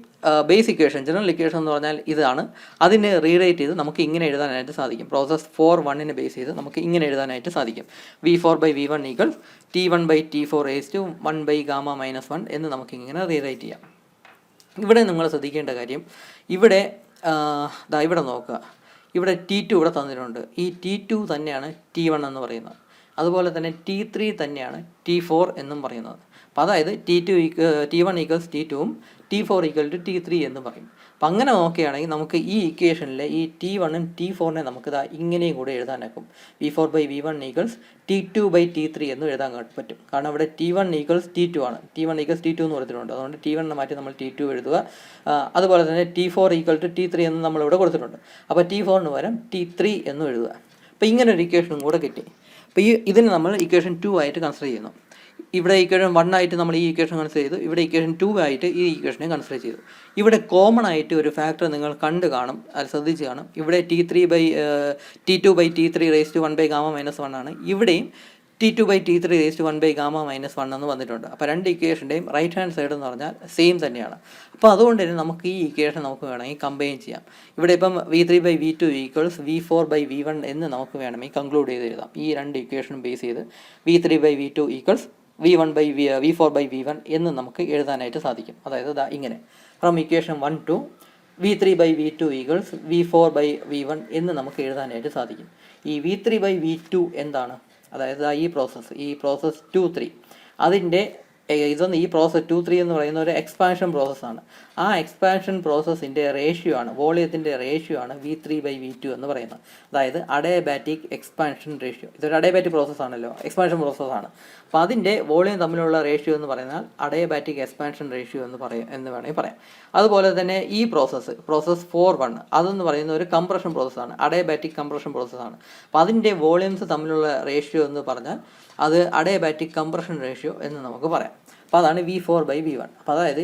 ബേസ് ഇക്വേഷൻ, ജനറൽ ഇക്വേഷൻ എന്ന് പറഞ്ഞാൽ ഇതാണ്. അതിനെ റീറൈറ്റ് ചെയ്ത് നമുക്ക് ഇങ്ങനെ എഴുതാനായിട്ട് സാധിക്കും. പ്രോസസ്സ് 4.1 ബേസ് ചെയ്ത് നമുക്ക് ഇങ്ങനെ എഴുതാനായിട്ട് സാധിക്കും. V4/V1 = T1/T4 1/γ-1 എന്ന് നമുക്ക് ഇങ്ങനെ റീറൈറ്റ് ചെയ്യാം. ഇവിടെ നിങ്ങൾ ശ്രദ്ധിക്കേണ്ട കാര്യം, ഇവിടെ ഇവിടെ നോക്കുക. ഇവിടെ T2 ഇവിടെ തന്നിട്ടുണ്ട്. ഈ T2 തന്നെയാണ് T1 എന്ന് പറയുന്നത്. അതുപോലെ തന്നെ T3 തന്നെയാണ് T4 എന്നും പറയുന്നത്. അപ്പോൾ അതായത് T1 = T2ഉം T4 = T3 എന്ന് പറയും. അപ്പം അങ്ങനെ നോക്കുകയാണെങ്കിൽ നമുക്ക് ഈ ഇക്വേഷനിലെ ഈ T1ഉം T4നെ നമുക്ക് ഇങ്ങനെയും കൂടെ എഴുതാനാക്കും. V4/V1 = T2/T3 എന്ന് എഴുതാൻ പറ്റും. കാരണം ഇവിടെ T1 = T2 ആണ്. T1 = T2 എന്ന് കൊടുത്തിട്ടുണ്ട്. അതുകൊണ്ട് T1 മാറ്റി നമ്മൾ T2 എഴുതുക. അതുപോലെ തന്നെ T4 = T3 എന്ന് നമ്മളിവിടെ കൊടുത്തിട്ടുണ്ട്. അപ്പോൾ T4ന് പകരം T3 എന്നും എഴുതുക. അപ്പോൾ ഇങ്ങനെ ഒരു ഇക്വേഷനും കൂടെ കിട്ടി. അപ്പോൾ ഇതിന് നമ്മൾ ഇക്വേഷൻ 2 ആയിട്ട് കൺസിഡർ ചെയ്യുന്നു. ഇവിടെ ഇക്വേഷൻ 1 ആയിട്ട് നമ്മൾ ഈ ഇക്വേഷൻ കൺസിഡർ ചെയ്തു. ഇവിടെ ഇക്വേഷൻ 2 ആയിട്ട് ഈ ഇക്വേഷനെ കൺസിഡർ ചെയ്തു. ഇവിടെ കോമൺ ആയിട്ട് ഒരു ഫാക്ടർ നിങ്ങൾ കണ്ടു കാണും, അത് ശ്രദ്ധിച്ച് കാണും. ഇവിടെ T2/T3 1/γ-1 ആണ്. ഇവിടെയും T2/T3 1/γ-1 എന്ന് വന്നിട്ടുണ്ട്. അപ്പോൾ രണ്ട് ഇക്വേഷൻ്റെയും റൈറ്റ് ഹാൻഡ് സൈഡ് എന്ന് പറഞ്ഞാൽ സെയിം തന്നെയാണ്. അപ്പോൾ അതുകൊണ്ട് തന്നെ നമുക്ക് ഈ ഇക്വേഷൻ നമുക്ക് വേണമെങ്കിൽ കമ്പൈൻ ചെയ്യാം. ഇവിടെ ഇപ്പം V3/V2 = V4/V1 എന്ന് നമുക്ക് വേണമെങ്കിൽ കൺക്ലൂഡ് ചെയ്ത് എഴുതാം. ഈ രണ്ട് ഇക്വേഷനും ബേസ് ചെയ്ത് V3/V2 = V4/V1 എന്ന് നമുക്ക് എഴുതാനായിട്ട് സാധിക്കും. അതായത് ഇങ്ങനെ from equation 1 to V3/V2 = V4/V1 എന്ന് നമുക്ക് എഴുതാനായിട്ട് സാധിക്കും. ഈ V3/V2 എന്താണ്? അതായത് ഈ പ്രോസസ്സ് 2, 3 അതിൻ്റെ ഈ പ്രോസസ്സ് 2, 3 എന്ന് പറയുന്ന ഒരു എക്സ്പാൻഷൻ പ്രോസസ്സാണ്. ആ എക്സ്പാൻഷൻ പ്രോസസ്സിൻ്റെ റേഷ്യോ ആണ്, വോളിയത്തിൻ്റെ റേഷ്യോ ആണ് V3/V2 എന്ന് പറയുന്നത്. അതായത് അഡയബാറ്റിക് എക്സ്പാൻഷൻ റേഷ്യോ. ഇതൊരു അഡയബാറ്റിക് പ്രോസസ്സാണല്ലോ, എക്സ്പാൻഷൻ പ്രോസസ്സാണ്. അപ്പോൾ അതിൻ്റെ വോളിയം തമ്മിലുള്ള റേഷ്യോ എന്ന് പറയുന്നത് അഡയബാറ്റിക് എക്സ്പാൻഷൻ റേഷ്യോ എന്ന് വേണമെങ്കിൽ പറയാം. അതുപോലെ തന്നെ ഈ പ്രോസസ്സ് 4.1 അതെന്ന് പറയുന്ന ഒരു കംപ്രഷൻ പ്രോസസ്സാണ്, അഡയബാറ്റിക് കംപ്രഷൻ പ്രോസസ്സാണ്. അപ്പോൾ അതിൻ്റെ വോളിയംസ് തമ്മിലുള്ള റേഷ്യോ എന്ന് പറഞ്ഞാൽ അത് അഡയബാറ്റിക് കംപ്രഷൻ റേഷ്യോ എന്ന് നമുക്ക് പറയാം. അപ്പോൾ അതാണ് V4/V1. അപ്പോൾ അതായത്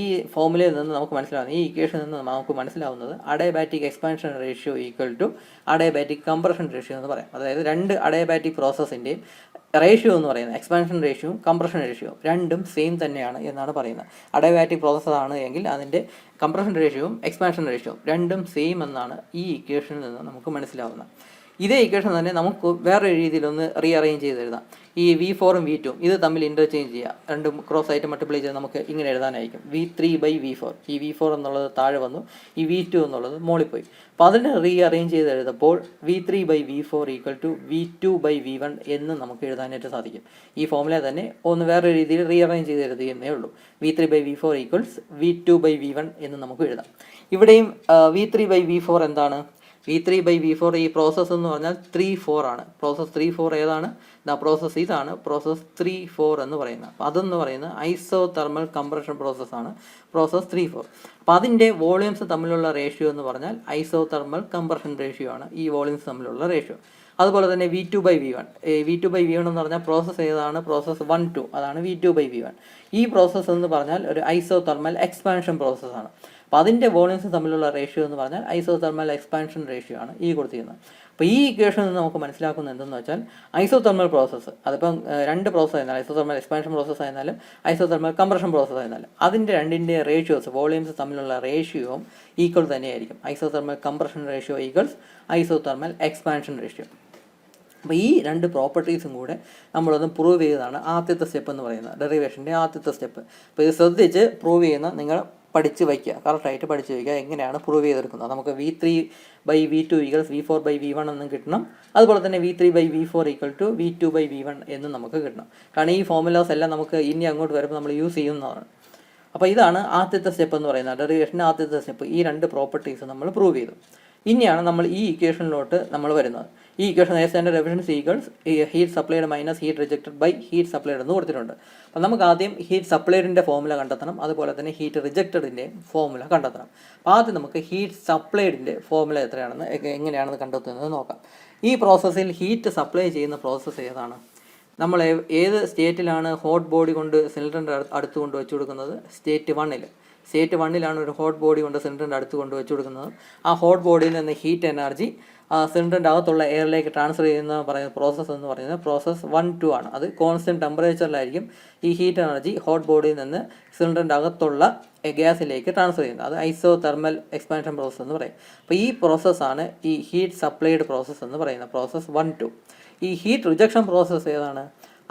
ഈ ഫോമുലയിൽ നിന്ന് നമുക്ക് മനസ്സിലാവുന്നത്, ഈ ഇക്വേഷനിൽ നിന്ന് നമുക്ക് മനസ്സിലാവുന്നത് adiabatic expansion ratio = adiabatic compression ratio എന്ന് പറയാം. അതായത് രണ്ട് അഡയബാറ്റിക് പ്രോസസ്സിൻ്റെയും റേഷ്യോ എന്ന് പറയുന്നത് എക്സ്പാൻഷൻ റേഷ്യോയും കംപ്രഷൻ റേഷ്യോയും രണ്ടും സെയിം തന്നെയാണ് എന്നാണ് പറയുന്നത്. അഡയബാറ്റിക് പ്രോസസ്സാണ് എങ്കിൽ അതിൻ്റെ കംപ്രഷൻ റേഷ്യോയും എക്സ്പാൻഷൻ റേഷ്യോയും രണ്ടും സെയിം എന്നാണ് ഈ ഇക്വേഷനിൽ നിന്ന് നമുക്ക് മനസ്സിലാവുന്നത്. ഇതേ ഇക്വേഷൻ തന്നെ നമുക്ക് വേറെ രീതിയിലൊന്ന് റീഅറേഞ്ച് ചെയ്ത് എഴുതാം. ഈ V4ഉം V2 ഇത് തമ്മിൽ ഇൻ്റർചേഞ്ച് ചെയ്യുക, രണ്ടും ക്രോസ് ആയിട്ട് മൾട്ടിപ്ലൈ ചെയ്ത് നമുക്ക് ഇങ്ങനെ എഴുതാനായിരിക്കും. V3/V4, ഈ V4 എന്നുള്ളത് താഴെ വന്നു, ഈ V2 എന്നുള്ളത് മുകളിൽ പോയി. അപ്പോൾ അതിനെ റീഅറേഞ്ച് ചെയ്ത് എഴുതുമ്പോൾ V3/V4 = V2/V1 എന്ന് നമുക്ക് എഴുതാനായിട്ട് സാധിക്കും. ഈ ഫോമുല തന്നെ ഒന്ന് വേറെ രീതിയിൽ റീഅറേഞ്ച് ചെയ്ത് എഴുതുകയെന്നേ ഉള്ളൂ. V3/V4 = V2/V1 എന്ന് നമുക്ക് എഴുതാം. ഇവിടെയും V3/V4 എന്താണ്? V3/V4 ഈ പ്രോസസ്സ് എന്ന് പറഞ്ഞാൽ 3-4 ആണ്. പ്രോസസ്സ് 3-4 ഏതാണ്? പ്രോസസ്സ് ഇതാണ്, പ്രോസസ്സ് 3-4 എന്ന് പറയുന്നത്. അപ്പോൾ അതെന്ന് പറയുന്നത് ഐസോതെർമൽ കംപ്രഷൻ പ്രോസസ്സാണ്, പ്രോസസ്സ് 3-4. അപ്പോൾ അതിൻ്റെ വോളിയൂംസ് തമ്മിലുള്ള റേഷ്യോ എന്ന് പറഞ്ഞാൽ ഐസോതെർമൽ കംപ്രഷൻ റേഷ്യോ ആണ് ഈ വോളിയൂംസ് തമ്മിലുള്ള റേഷ്യോ. അതുപോലെ തന്നെ V2/V1, V2/V1 എന്ന് പറഞ്ഞാൽ പ്രോസസ്സ് ഏതാണ്? പ്രോസസ്സ് 1-2, അതാണ് V2/V1. ഈ പ്രോസസ്സ് എന്ന് പറഞ്ഞാൽ ഒരു ഐസോതെർമൽ എക്സ്പാൻഷൻ പ്രോസസ്സാണ്. അപ്പോൾ അതിൻ്റെ വോളിയൂംസ് തമ്മിലുള്ള റേഷ്യോ എന്ന് പറഞ്ഞാൽ ഐസോതെർമൽ എക്സ്പാൻഷൻ റേഷ്യോ ആണ് ഈ കൊടുത്തിരിക്കുന്നത്. അപ്പോൾ ഈ ഇക്വേഷനിൽ നിന്ന് നമുക്ക് മനസ്സിലാക്കുന്നത് എന്തെന്ന് വെച്ചാൽ ഐസോതെർമൽ പ്രോസസ്സ്, അതിപ്പം രണ്ട് പ്രോസസ്സ് ആയിരുന്നാലും ഐസോതെർമൽ എക്സ്പാൻഷൻ പ്രോസസ്സ് ആയിരുന്നാലും ഐസോതെർമൽ കംപ്രഷൻ പ്രോസസ്സ് ആയിരുന്നാലും അതിൻ്റെ രണ്ടിൻ്റെ റേഷ്യോസ്, വോളിയൂംസ് തമ്മിലുള്ള റേഷ്യോയും ഈക്വൽ തന്നെയായിരിക്കും. Isothermal compression ratio equals isothermal expansion ratio. അപ്പോൾ ഈ രണ്ട് പ്രോപ്പർട്ടീസും കൂടെ നമ്മളൊന്ന് പ്രൂവ് ചെയ്തതാണ് ആദ്യത്തെ സ്റ്റെപ്പ് എന്ന് പറയുന്നത്, ഡെറിവേഷൻ്റെ ആദ്യത്തെ സ്റ്റെപ്പ്. അപ്പോൾ ഇത് ശ്രദ്ധിച്ച് പ്രൂവ് ചെയ്യുന്ന നിങ്ങൾ പഠിച്ച് വയ്ക്കുക, കറക്റ്റായിട്ട് പഠിച്ച് വയ്ക്കുക എങ്ങനെയാണ് പ്രൂവ് ചെയ്തെടുക്കുന്നത്. നമുക്ക് V3/V2 = V4/V1 എന്നും കിട്ടണം. അതുപോലെ തന്നെ V3/V4 = V2/V1 എന്നും നമുക്ക് കിട്ടണം. കാരണം ഈ ഫോമുലാസ് എല്ലാം നമുക്ക് ഇനി അങ്ങോട്ട് വരുമ്പോൾ നമ്മൾ യൂസ് ചെയ്യുന്നതാണ്. അപ്പോൾ ഇതാണ് ആദ്യത്തെ സ്റ്റെപ്പ് എന്ന് പറയുന്നത്, ഡെറിവേഷൻ്റെ ആദ്യത്തെ സ്റ്റെപ്പ്. ഈ രണ്ട് പ്രോപ്പർട്ടീസ് നമ്മൾ പ്രൂവ് ചെയ്തു. ഇനിയാണ് നമ്മൾ ഈ ഇക്വേഷനിലോട്ട് നമ്മൾ വരുന്നത്. ഈ equation standard efficiency equals heat supplied minus heat rejected by heat supplied എന്ന് കൊടുത്തിട്ടുണ്ട്. അപ്പോൾ നമുക്ക് ആദ്യം ഹീറ്റ് സപ്ലൈഡിൻ്റെ ഫോമുല കണ്ടെത്തണം, അതുപോലെ തന്നെ ഹീറ്റ് റിജക്റ്റഡിൻ്റെ ഫോമുല കണ്ടെത്തണം. അപ്പോൾ ആദ്യം നമുക്ക് ഹീറ്റ് സപ്ലൈഡിൻ്റെ ഫോമുല എത്രയാണെന്ന് എങ്ങനെയാണെന്ന് കണ്ടെത്തുന്നത് നോക്കാം. ഈ പ്രോസസ്സിൽ ഹീറ്റ് സപ്ലൈ ചെയ്യുന്ന പ്രോസസ്സ് ഏതാണ്? നമ്മൾ ഏത് സ്റ്റേറ്റിലാണ് ഹോട്ട് ബോഡി കൊണ്ട് സിലിണ്ടറിൻ്റെ അടുത്ത് കൊണ്ട് വെച്ച് കൊടുക്കുന്നത്? സ്റ്റേറ്റ് 1-ലാണ് ഒരു ഹോട്ട് ബോഡി കൊണ്ട് സിലിണ്ടറിൻ്റെ അടുത്ത് കൊണ്ട് വെച്ച് കൊടുക്കുന്നത്. ആ ഹോട്ട് ബോഡിയിൽ നിന്ന് ഹീറ്റ് എനർജി സിലിണ്ടറിൻ്റെ അകത്തുള്ള എയറിലേക്ക് ട്രാൻസ്ഫർ ചെയ്യുന്ന പറയുന്ന പ്രോസസ്സ് എന്ന് പറയുന്നത് പ്രോസസ്സ് 1-2 ആണ്. അത് കോൺസ്റ്റൻറ്റ് ടെമ്പറേച്ചറിലായിരിക്കും ഈ ഹീറ്റ് എനർജി ഹോട്ട് ബോഡിയിൽ നിന്ന് സിലിണ്ടറിൻ്റെ അകത്തുള്ള ഗ്യാസിലേക്ക് ട്രാൻസ്ഫർ ചെയ്യുന്നത്. അത് ഐസോതെർമൽ എക്സ്പാൻഷൻ പ്രോസസ്സ് എന്ന് പറയും. അപ്പോൾ ഈ പ്രോസസ്സാണ് ഈ ഹീറ്റ് സപ്ലൈഡ് പ്രോസസ്സ് എന്ന് പറയുന്നത്, പ്രോസസ്സ് 1-2. ഈ ഹീറ്റ് റിജക്ഷൻ പ്രോസസ്സ് ഏതാണ്?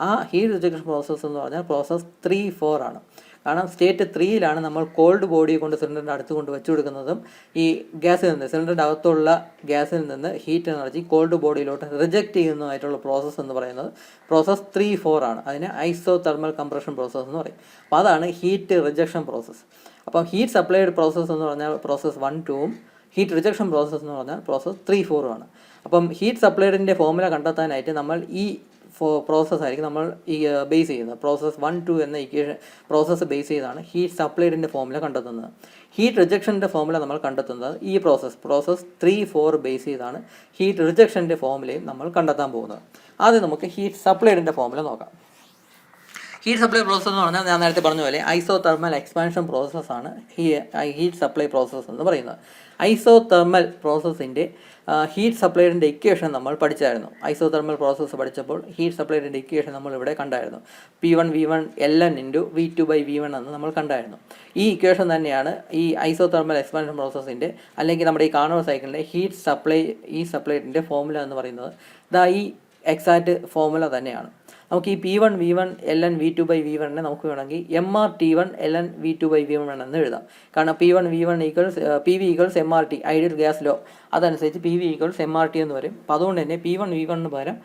ആ ഹീറ്റ് റിജക്ഷൻ പ്രോസസ്സ് എന്ന് പറഞ്ഞാൽ പ്രോസസ്സ് 3-4 ആണ്. കാരണം സ്റ്റേറ്റ് 3-ലാണ് നമ്മൾ കോൾഡ് ബോഡി കൊണ്ട് സിലിണ്ടറിൻ്റെ അടുത്ത് കൊണ്ട് വെച്ച് കൊടുക്കുന്നതും ഈ ഗ്യാസിൽ നിന്ന് സിലിണ്ടറിൻ്റെ അകത്തുള്ള ഗ്യാസിൽ നിന്ന് ഹീറ്റ് എനർജി കോൾഡ് ബോഡിയിലോട്ട് റിജക്റ്റ് ചെയ്യുന്നതായിട്ടുള്ള പ്രോസസ്സ് എന്ന് പറയുന്നത് പ്രോസസ്സ് 3-4 ആണ്. അതിന് ഐസോതെർമൽ കംപ്രഷൻ പ്രോസസ്സ് എന്ന് പറയും. അപ്പോൾ അതാണ് ഹീറ്റ് റിജക്ഷൻ പ്രോസസ്സ്. അപ്പം ഹീറ്റ് സപ്ലൈഡ് പ്രോസസ്സ് എന്ന് പറഞ്ഞാൽ പ്രോസസ്സ് 1-2ഉം ഹീറ്റ് റിജക്ഷൻ പ്രോസസ്സ് എന്ന് പറഞ്ഞാൽ പ്രോസസ്സ് 3-4 ആണ്. അപ്പം ഹീറ്റ് സപ്ലൈഡിൻ്റെ ഫോമുല കണ്ടെത്താനായിട്ട് നമ്മൾ ഈ പ്രോസസ്സായിരിക്കും നമ്മൾ ഈ ബേസ് ചെയ്യുന്നത്. പ്രോസസ്സ് 1-2 എന്ന ഇക്വേഷൻ പ്രോസസ്സ് ബേസ് ചെയ്താണ് ഹീറ്റ് സപ്ലൈഡിൻ്റെ ഫോമുല കണ്ടെത്തുന്നത്. ഹീറ്റ് റിജക്ഷൻ്റെ ഫോമുല നമ്മൾ കണ്ടെത്തുന്നത് ഈ പ്രോസസ്സ് 3-4 ബേസ് ചെയ്താണ് ഹീറ്റ് റിജക്ഷൻ്റെ ഫോമുലയും നമ്മൾ കണ്ടെത്താൻ പോകുന്നത്. ആദ്യം നമുക്ക് ഹീറ്റ് സപ്ലൈഡിൻ്റെ ഫോമുല നോക്കാം. ഹീറ്റ് സപ്ലൈ പ്രോസസ്സ് എന്ന് പറഞ്ഞാൽ ഞാൻ നേരത്തെ പറഞ്ഞ പോലെ ഐസോതെർമൽ എക്സ്പാൻഷൻ പ്രോസസ്സാണ് ഹീറ്റ് സപ്ലൈ പ്രോസസ്സ് എന്ന് പറയുന്നത്. ഐസോതെർമൽ പ്രോസസ്സിൻ്റെ ഹീറ്റ് സപ്ലൈഡിൻ്റെ ഇക്വേഷൻ നമ്മൾ പഠിച്ചായിരുന്നു. ഐസോതെർമൽ പ്രോസസ്സ് പഠിച്ചപ്പോൾ ഹീറ്റ് സപ്ലൈഡിൻ്റെ ഇക്വേഷൻ നമ്മൾ ഇവിടെ കണ്ടായിരുന്നു. P1V1 ln × V2/V1 എന്ന് നമ്മൾ കണ്ടായിരുന്നു. ഈ ഇക്വേഷൻ തന്നെയാണ് ഈ ഐസോതെർമൽ എക്സ്പാൻഷൻ പ്രോസസ്സിൻ്റെ അല്ലെങ്കിൽ നമ്മുടെ ഈ കാർനോട്ട് സൈക്കിളിൻ്റെ ഹീറ്റ് സപ്ലൈഡിൻ്റെ ഫോമുല എന്ന് പറയുന്നത് ഈ എക്സാക്റ്റ് ഫോമുല തന്നെയാണ്. നമുക്ക് ഈ P1V1 ln V2/V1 നമുക്ക് വേണമെങ്കിൽ MRT1 ln V2/V1 എന്ന് എഴുതാം. കാരണം P1V1 PV = MRT, ideal gas law, അതനുസരിച്ച് PV = MRT എന്ന് വരും. അപ്പോൾ അതുകൊണ്ട് തന്നെ P1V1 പകരം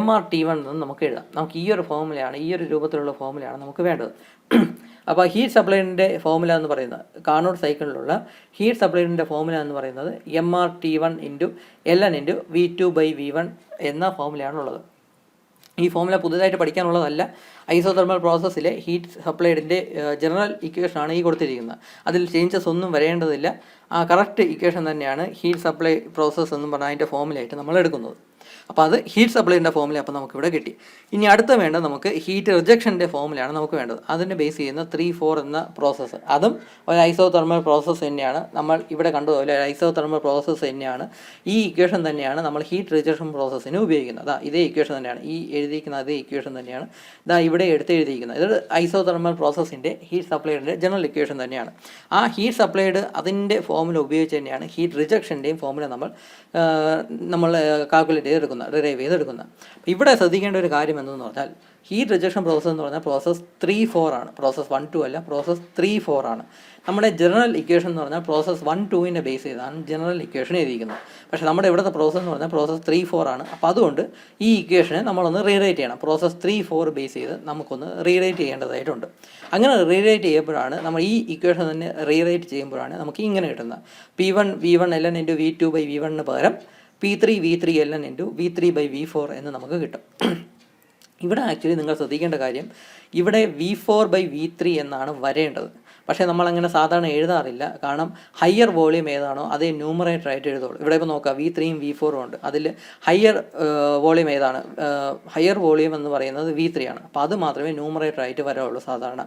MRT1 എന്ന് നമുക്ക് എഴുതാം. നമുക്ക് ഈ ഒരു ഫോമുലയാണ്, ഈ ഒരു രൂപത്തിലുള്ള ഫോമുലയാണ് നമുക്ക് വേണ്ടത്. അപ്പോൾ ഹീറ്റ് സപ്ലൈഡിൻ്റെ ഫോമുല എന്ന് പറയുന്നത് കാർനോട്ട് സൈക്കിളിലുള്ള ഹീറ്റ് സപ്ലൈഡിൻ്റെ ഫോമുല എന്ന് പറയുന്നത് MRT1 ln × V2/V1 എന്ന ഫോമുലയാണുള്ളത്. ഈ ഫോമുല പുതുതായിട്ട് പഠിക്കാനുള്ളതല്ല. ഐസോതെർമൽ പ്രോസസ്സിലെ ഹീറ്റ് സപ്ലൈഡിൻ്റെ ജനറൽ ഇക്വേഷനാണ് ഈ കൊടുത്തിരിക്കുന്നത്. അതിൽ ചേഞ്ചസ് ഒന്നും വരേണ്ടതില്ല. ആ കറക്റ്റ് ഇക്വേഷൻ തന്നെയാണ് ഹീറ്റ് സപ്ലൈ പ്രോസസ്സ് എന്ന് പറഞ്ഞാൽ അതിൻ്റെ ഫോമുലയായിട്ട് നമ്മൾ എടുക്കുന്നത്. അപ്പോൾ അത് ഹീറ്റ് സപ്ലൈൻ്റെ ഫോമുല അപ്പോൾ നമുക്കിവിടെ കിട്ടി. ഇനി അടുത്ത വേണ്ടത് നമുക്ക് ഹീറ്റ് റിജക്ഷൻ്റെ ഫോമുലയാണ് നമുക്ക് വേണ്ടത്. അതിനെ ബേസ് ചെയ്യുന്ന 3-4 എന്ന പ്രോസസ്സ്, അതും ഒരു ഐസോതെർമൽ പ്രോസസ്സ് തന്നെയാണ്. നമ്മൾ ഇവിടെ കണ്ടതുപോലെ ഒരു ഐസോതെർമൽ പ്രോസസ്സ് തന്നെയാണ്. ഈ ഇക്വേഷൻ തന്നെയാണ് നമ്മൾ ഹീറ്റ് റിജക്ഷൻ പ്രോസസ്സിന് ഉപയോഗിക്കുന്നത്. ഇതേ ഇക്വേഷൻ തന്നെയാണ്, ഈ എഴുതിയിരിക്കുന്ന അതേ ഇക്വേഷൻ തന്നെയാണ് ഇവിടെ എഴുതിയിരിക്കുന്നത്. ഇത് ഐസോതെർമൽ പ്രോസസ്സിൻ്റെ ഹീറ്റ് സപ്ലൈയുടെ ജനറൽ ഇക്വേഷൻ തന്നെയാണ്. ആ ഹീറ്റ് സപ്ലൈഡ് അതിൻ്റെ ഫോമുല ഉപയോഗിച്ച് തന്നെയാണ് ഹീറ്റ് റിജക്ഷൻ്റെയും ഫോമുല നമ്മൾ കാൽക്കുലേറ്റ് ചെയ്തെടുക്കുന്നത്, ഡിറൈവ് ചെയ്തെടുക്കുന്നത്. ഇവിടെ ശ്രദ്ധിക്കേണ്ട ഒരു കാര്യം എന്തെന്ന് പറഞ്ഞാൽ ഹീറ്റ് റിജക്ഷൻ പ്രോസസ്സ് എന്ന് പറഞ്ഞാൽ പ്രോസസ്സ് 3-4 ആണ്. പ്രോസസ്സ് 1-2 അല്ല, പ്രോസസ്സ് 3-4 ആണ്. നമ്മുടെ ജനറൽ ഇക്വേഷൻ എന്ന് പറഞ്ഞാൽ പ്രോസസ്സ് 1-2 ബേസ് ചെയ്താണ് ജനറൽ ഇക്വേഷൻ എഴുതിയിരിക്കുന്നത്. പക്ഷേ നമ്മുടെ ഇവിടുത്തെ പ്രോസസ്സ് എന്ന് പറഞ്ഞാൽ പ്രോസസ്സ് 3-4 ആണ്. അപ്പോൾ അതുകൊണ്ട് ഈ ഇക്വേഷനെ നമ്മളൊന്ന് റീറൈറ്റ് ചെയ്യണം. പ്രോസസ്സ് 3-4 ബേസ് ചെയ്ത് നമുക്കൊന്ന് റീറൈറ്റ് ചെയ്യേണ്ടതായിട്ടുണ്ട്. അങ്ങനെ റീറൈറ്റ് ചെയ്യുമ്പോഴാണ് നമ്മൾ ഈ ഇക്വേഷൻ തന്നെ റീറൈറ്റ് ചെയ്യുമ്പോഴാണ് നമുക്ക് ഇങ്ങനെ കിട്ടുന്നത്. P1 V1 ln × V2/V1 പകരം P3 V3 ln × V3/V4 എന്ന് നമുക്ക് കിട്ടും. ഇവിടെ ആക്ച്വലി നിങ്ങൾ ശ്രദ്ധിക്കേണ്ട കാര്യം, ഇവിടെ V4/V3 എന്നാണ് വരേണ്ടത്. പക്ഷേ നമ്മളങ്ങനെ സാധാരണ എഴുതാറില്ല. കാരണം ഹയർ വോളിയം ഏതാണോ അതേ ന്യൂമറേറ്റർ ആയിട്ട് എഴുതുള്ളൂ. ഇവിടെ ഇപ്പോൾ നോക്കുക, V3യും V4ഉം ഉണ്ട്. അതിൽ ഹയർ വോളിയം ഏതാണ്, ഹയർ വോളിയം എന്ന് പറയുന്നത് V3 ആണ്. അപ്പോൾ അത് മാത്രമേ ന്യൂമറേറ്റർ ആയിട്ട് വരാവുള്ളൂ. സാധാരണ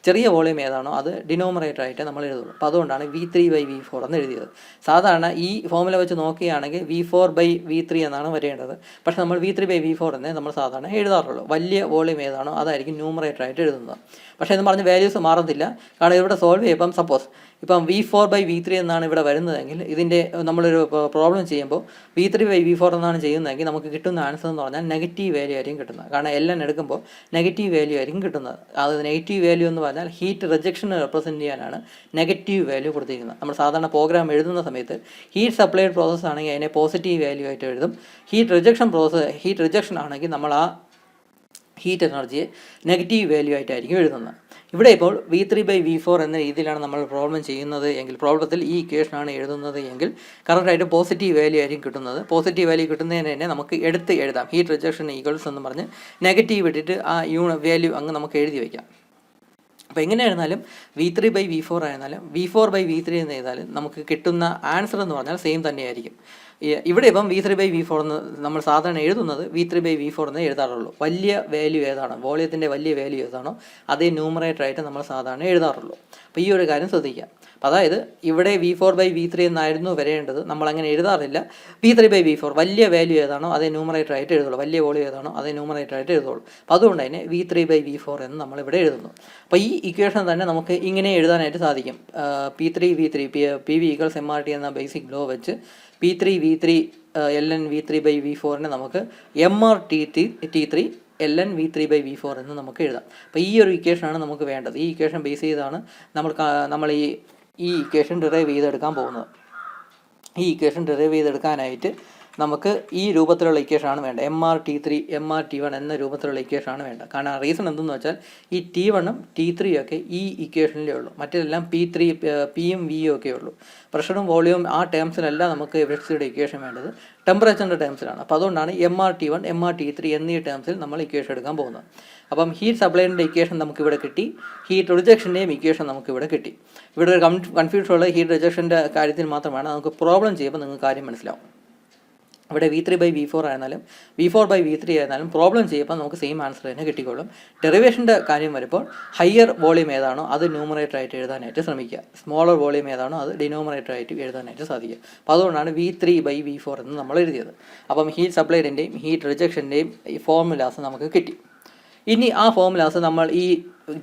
ചെറിയ വോളിയം ഏതാണോ അത് ഡിനോമറേറ്റർ ആയിട്ട് നമ്മൾ എഴുതുള്ളൂ. അപ്പോൾ അതുകൊണ്ടാണ് V3/V4 എന്ന് എഴുതിയത്. സാധാരണ ഈ ഫോമുല വെച്ച് നോക്കുകയാണെങ്കിൽ V4/V3 എന്നാണ് വരേണ്ടത്. പക്ഷേ നമ്മൾ V3/V4 എന്നേ നമ്മൾ സാധാരണ എഴുതാറുള്ളൂ. വലിയ വോളിയം ഏതാണോ അതായിരിക്കും ന്യൂമറേറ്റർ ആയിട്ട് എഴുതുന്നത്. പക്ഷേ എന്ന് പറഞ്ഞ് വാല്യൂസ് മാറത്തില്ല. കാരണം ഇവിടെ സോൾവ് ചെയ്യുമ്പം സപ്പോസ് ഇപ്പം V4/V3 എന്നാണ് ഇവിടെ വരുന്നതെങ്കിൽ ഇതിൻ്റെ നമ്മളൊരു പ്രോബ്ലം ചെയ്യുമ്പോൾ V3/V4 എന്നാണ് ചെയ്യുന്നതെങ്കിൽ നമുക്ക് കിട്ടുന്ന ആൻസർ എന്ന് പറഞ്ഞാൽ നെഗറ്റീവ് വാല്യൂ ആയിരിക്കും കിട്ടുന്നത്. കാരണം എല്ലാം എടുക്കുമ്പോൾ നെഗറ്റീവ് വാല്യൂ ആയിരിക്കും കിട്ടുന്നത്. അത് നെഗറ്റീവ് വാല്യൂ എന്ന് പറഞ്ഞാൽ ഹീറ്റ് റിജക്ഷൻ റെപ്രസെൻറ്റ് ചെയ്യാനാണ് നെഗറ്റീവ് വാല്യൂ കൊടുത്തിരിക്കുന്നത്. നമ്മൾ സാധാരണ പ്രോഗ്രാം എഴുതുന്ന സമയത്ത് ഹീറ്റ് സപ്ലൈഡ് പ്രോസസ്സ് ആണെങ്കിൽ അതിനെ പോസിറ്റീവ് വാല്യൂ ആയിട്ട് എഴുതും. ഹീറ്റ് റിജക്ഷൻ ആണെങ്കിൽ നമ്മൾ ആ ഹീറ്റ് എനർജിയെ നെഗറ്റീവ് വാല്യൂ ആയിട്ടായിരിക്കും എഴുതുന്നത്. ഇവിടെ ഇപ്പോൾ V3/V4 എന്ന രീതിയിലാണ് നമ്മൾ പ്രോബ്ലം ചെയ്യുന്നത് എങ്കിൽ, പ്രോബ്ലത്തിൽ ഈ ഇക്വേഷനാണ് എഴുതുന്നത് എങ്കിൽ കറക്റ്റായിട്ട് പോസിറ്റീവ് വാല്യൂ ആയിരിക്കും കിട്ടുന്നത്. പോസിറ്റീവ് വാല്യൂ കിട്ടുന്നതിന് തന്നെ നമുക്ക് എടുത്ത് എഴുതാം. ഹീറ്റ് റിജക്ഷൻ ഈക്വൽസ് എന്ന് പറഞ്ഞ് നെഗറ്റീവ് ഇട്ടിട്ട് ആ വാല്യൂ അങ്ങ് നമുക്ക് എഴുതി വയ്ക്കാം. അപ്പോൾ എങ്ങനെയായിരുന്നാലും V3/V4 ആയിരുന്നാലും V4/V3 എന്ന് എഴുതാലും നമുക്ക് കിട്ടുന്ന ആൻസർ എന്ന് പറഞ്ഞാൽ സെയിം തന്നെയായിരിക്കും. ഇവിടെ ഇപ്പം V3/V4 എന്ന് നമ്മൾ സാധാരണ എഴുതുന്നത് V3/V4 എന്ന് എഴുതാറുള്ളൂ. വലിയ വാല്യൂ ഏതാണോ, വോളിയത്തിൻ്റെ വലിയ വാല്യൂ ഏതാണോ അതേ ന്യൂമറേറ്റർ ആയിട്ട് നമ്മൾ സാധാരണ എഴുതാറുള്ളൂ. അപ്പോൾ ഈ ഒരു കാര്യം ശ്രദ്ധിക്കുക. അപ്പോൾ അതായത് ഇവിടെ V4/V3 എന്നായിരുന്നു വരേണ്ടത്, നമ്മളങ്ങനെ എഴുതാറില്ല. V3/V4 വലിയ വാല്യൂ ഏതാണോ അതേ ന്യൂമറേറ്റർ ആയിട്ട് എഴുതുള്ളൂ. വലിയ വോളിയം ഏതാണോ അതേ ന്യൂമറേറ്റർ ആയിട്ട് എഴുതുള്ളൂ. അപ്പോൾ അതുകൊണ്ട് തന്നെ V3/V4 എന്ന് നമ്മളിവിടെ എഴുതുന്നു. അപ്പോൾ ഈ ഇക്വേഷൻ തന്നെ നമുക്ക് ഇങ്ങനെ എഴുതാനായിട്ട് സാധിക്കും. P3 V3 PV = MRT എന്ന ബേസിക് ലോ വെച്ച് P3 V3 ln V3/V4 നമുക്ക് MRT3 ln V3/V4 എന്ന് നമുക്ക് എഴുതാം. അപ്പോൾ ഈ ഒരു ഇക്വേഷനാണ് നമുക്ക് വേണ്ടത്. ഈ ഇക്വേഷൻ ബേസ് ചെയ്താണ് നമ്മൾ ഈ ഇക്വേഷൻ ഡിറൈവ് ചെയ്തെടുക്കാൻ പോകുന്നത്. ഈ ഇക്വേഷൻ ഡിറൈവ് ചെയ്തെടുക്കാനായിട്ട് നമുക്ക് ഈ രൂപത്തിലുള്ള ഇക്വേഷനാണ് വേണ്ടത്. MRT3 MRT1 എന്ന രൂപത്തിലുള്ള ഇക്വേഷനാണ് വേണ്ടത്. കാരണം റീസൺ എന്തെന്ന് വെച്ചാൽ ഈ T1ഉം T3യും ഒക്കെ ഈ ഇക്വേഷനിലേ ഉള്ളൂ. മറ്റെല്ലാം Pയും Vയും ഒക്കെ ഉള്ളൂ. പ്രഷറും വോളിയവും ആ ടേംസിലല്ല നമുക്ക് എഫിഷ്യൻസിയുടെ ഇക്വേഷൻ വേണ്ടത്, ടെമ്പറേച്ചറിൻ്റെ ടേംസിലാണ്. അപ്പോൾ അതുകൊണ്ടാണ് MRT1 MRT3 എന്നീ ടേംസിൽ നമ്മൾ ഇക്വേഷൻ എടുക്കാൻ പോകുന്നത്. അപ്പം ഹീറ്റ് സപ്ലൈൻ്റെ ഇക്വേഷൻ നമുക്കിവിടെ കിട്ടി, ഹീറ്റ് റിജക്ഷൻ്റെയും ഇക്വേഷൻ നമുക്കിവിടെ കിട്ടി. ഇവിടെ ഒരു കൺഫ്യൂഷൻ ഉള്ളത് ഹീറ്റ് റിജക്ഷൻ്റെ കാര്യത്തിൽ മാത്രമാണ്. നമുക്ക് പ്രോബ്ലം ചെയ്യുമ്പോൾ നിങ്ങൾക്ക് കാര്യം മനസ്സിലാവും. ഇവിടെ V3/V4 ആയിരുന്നാലും V4/V3 ആയിരുന്നാലും പ്രോബ്ലം ചെയ്യുമ്പോൾ നമുക്ക് സെയിം ആൻസർ തന്നെ കിട്ടിക്കോളും. ഡെറിവേഷൻ്റെ കാര്യം വരുമ്പോൾ ഹയർ വോളിയം ഏതാണോ അത് ന്യൂമറേറ്റർ ആയിട്ട് എഴുതാനായിട്ട് ശ്രമിക്കുക, സ്മോളർ വോളിയം ഏതാണോ അത് ഡിനോമറേറ്റർ ആയിട്ട് എഴുതാനായിട്ട് സാധിക്കുക. അപ്പോൾ അതുകൊണ്ടാണ് V3/V4 എന്ന് നമ്മൾ എഴുതിയത്. അപ്പം ഹീറ്റ് സപ്ലൈഡിൻ്റെയും ഹീറ്റ് റിജക്ഷൻ്റെയും ഈ ഫോർമുലാസ് നമുക്ക് കിട്ടി. ഇനി ആ ഫോർമുലാസ് നമ്മൾ ഈ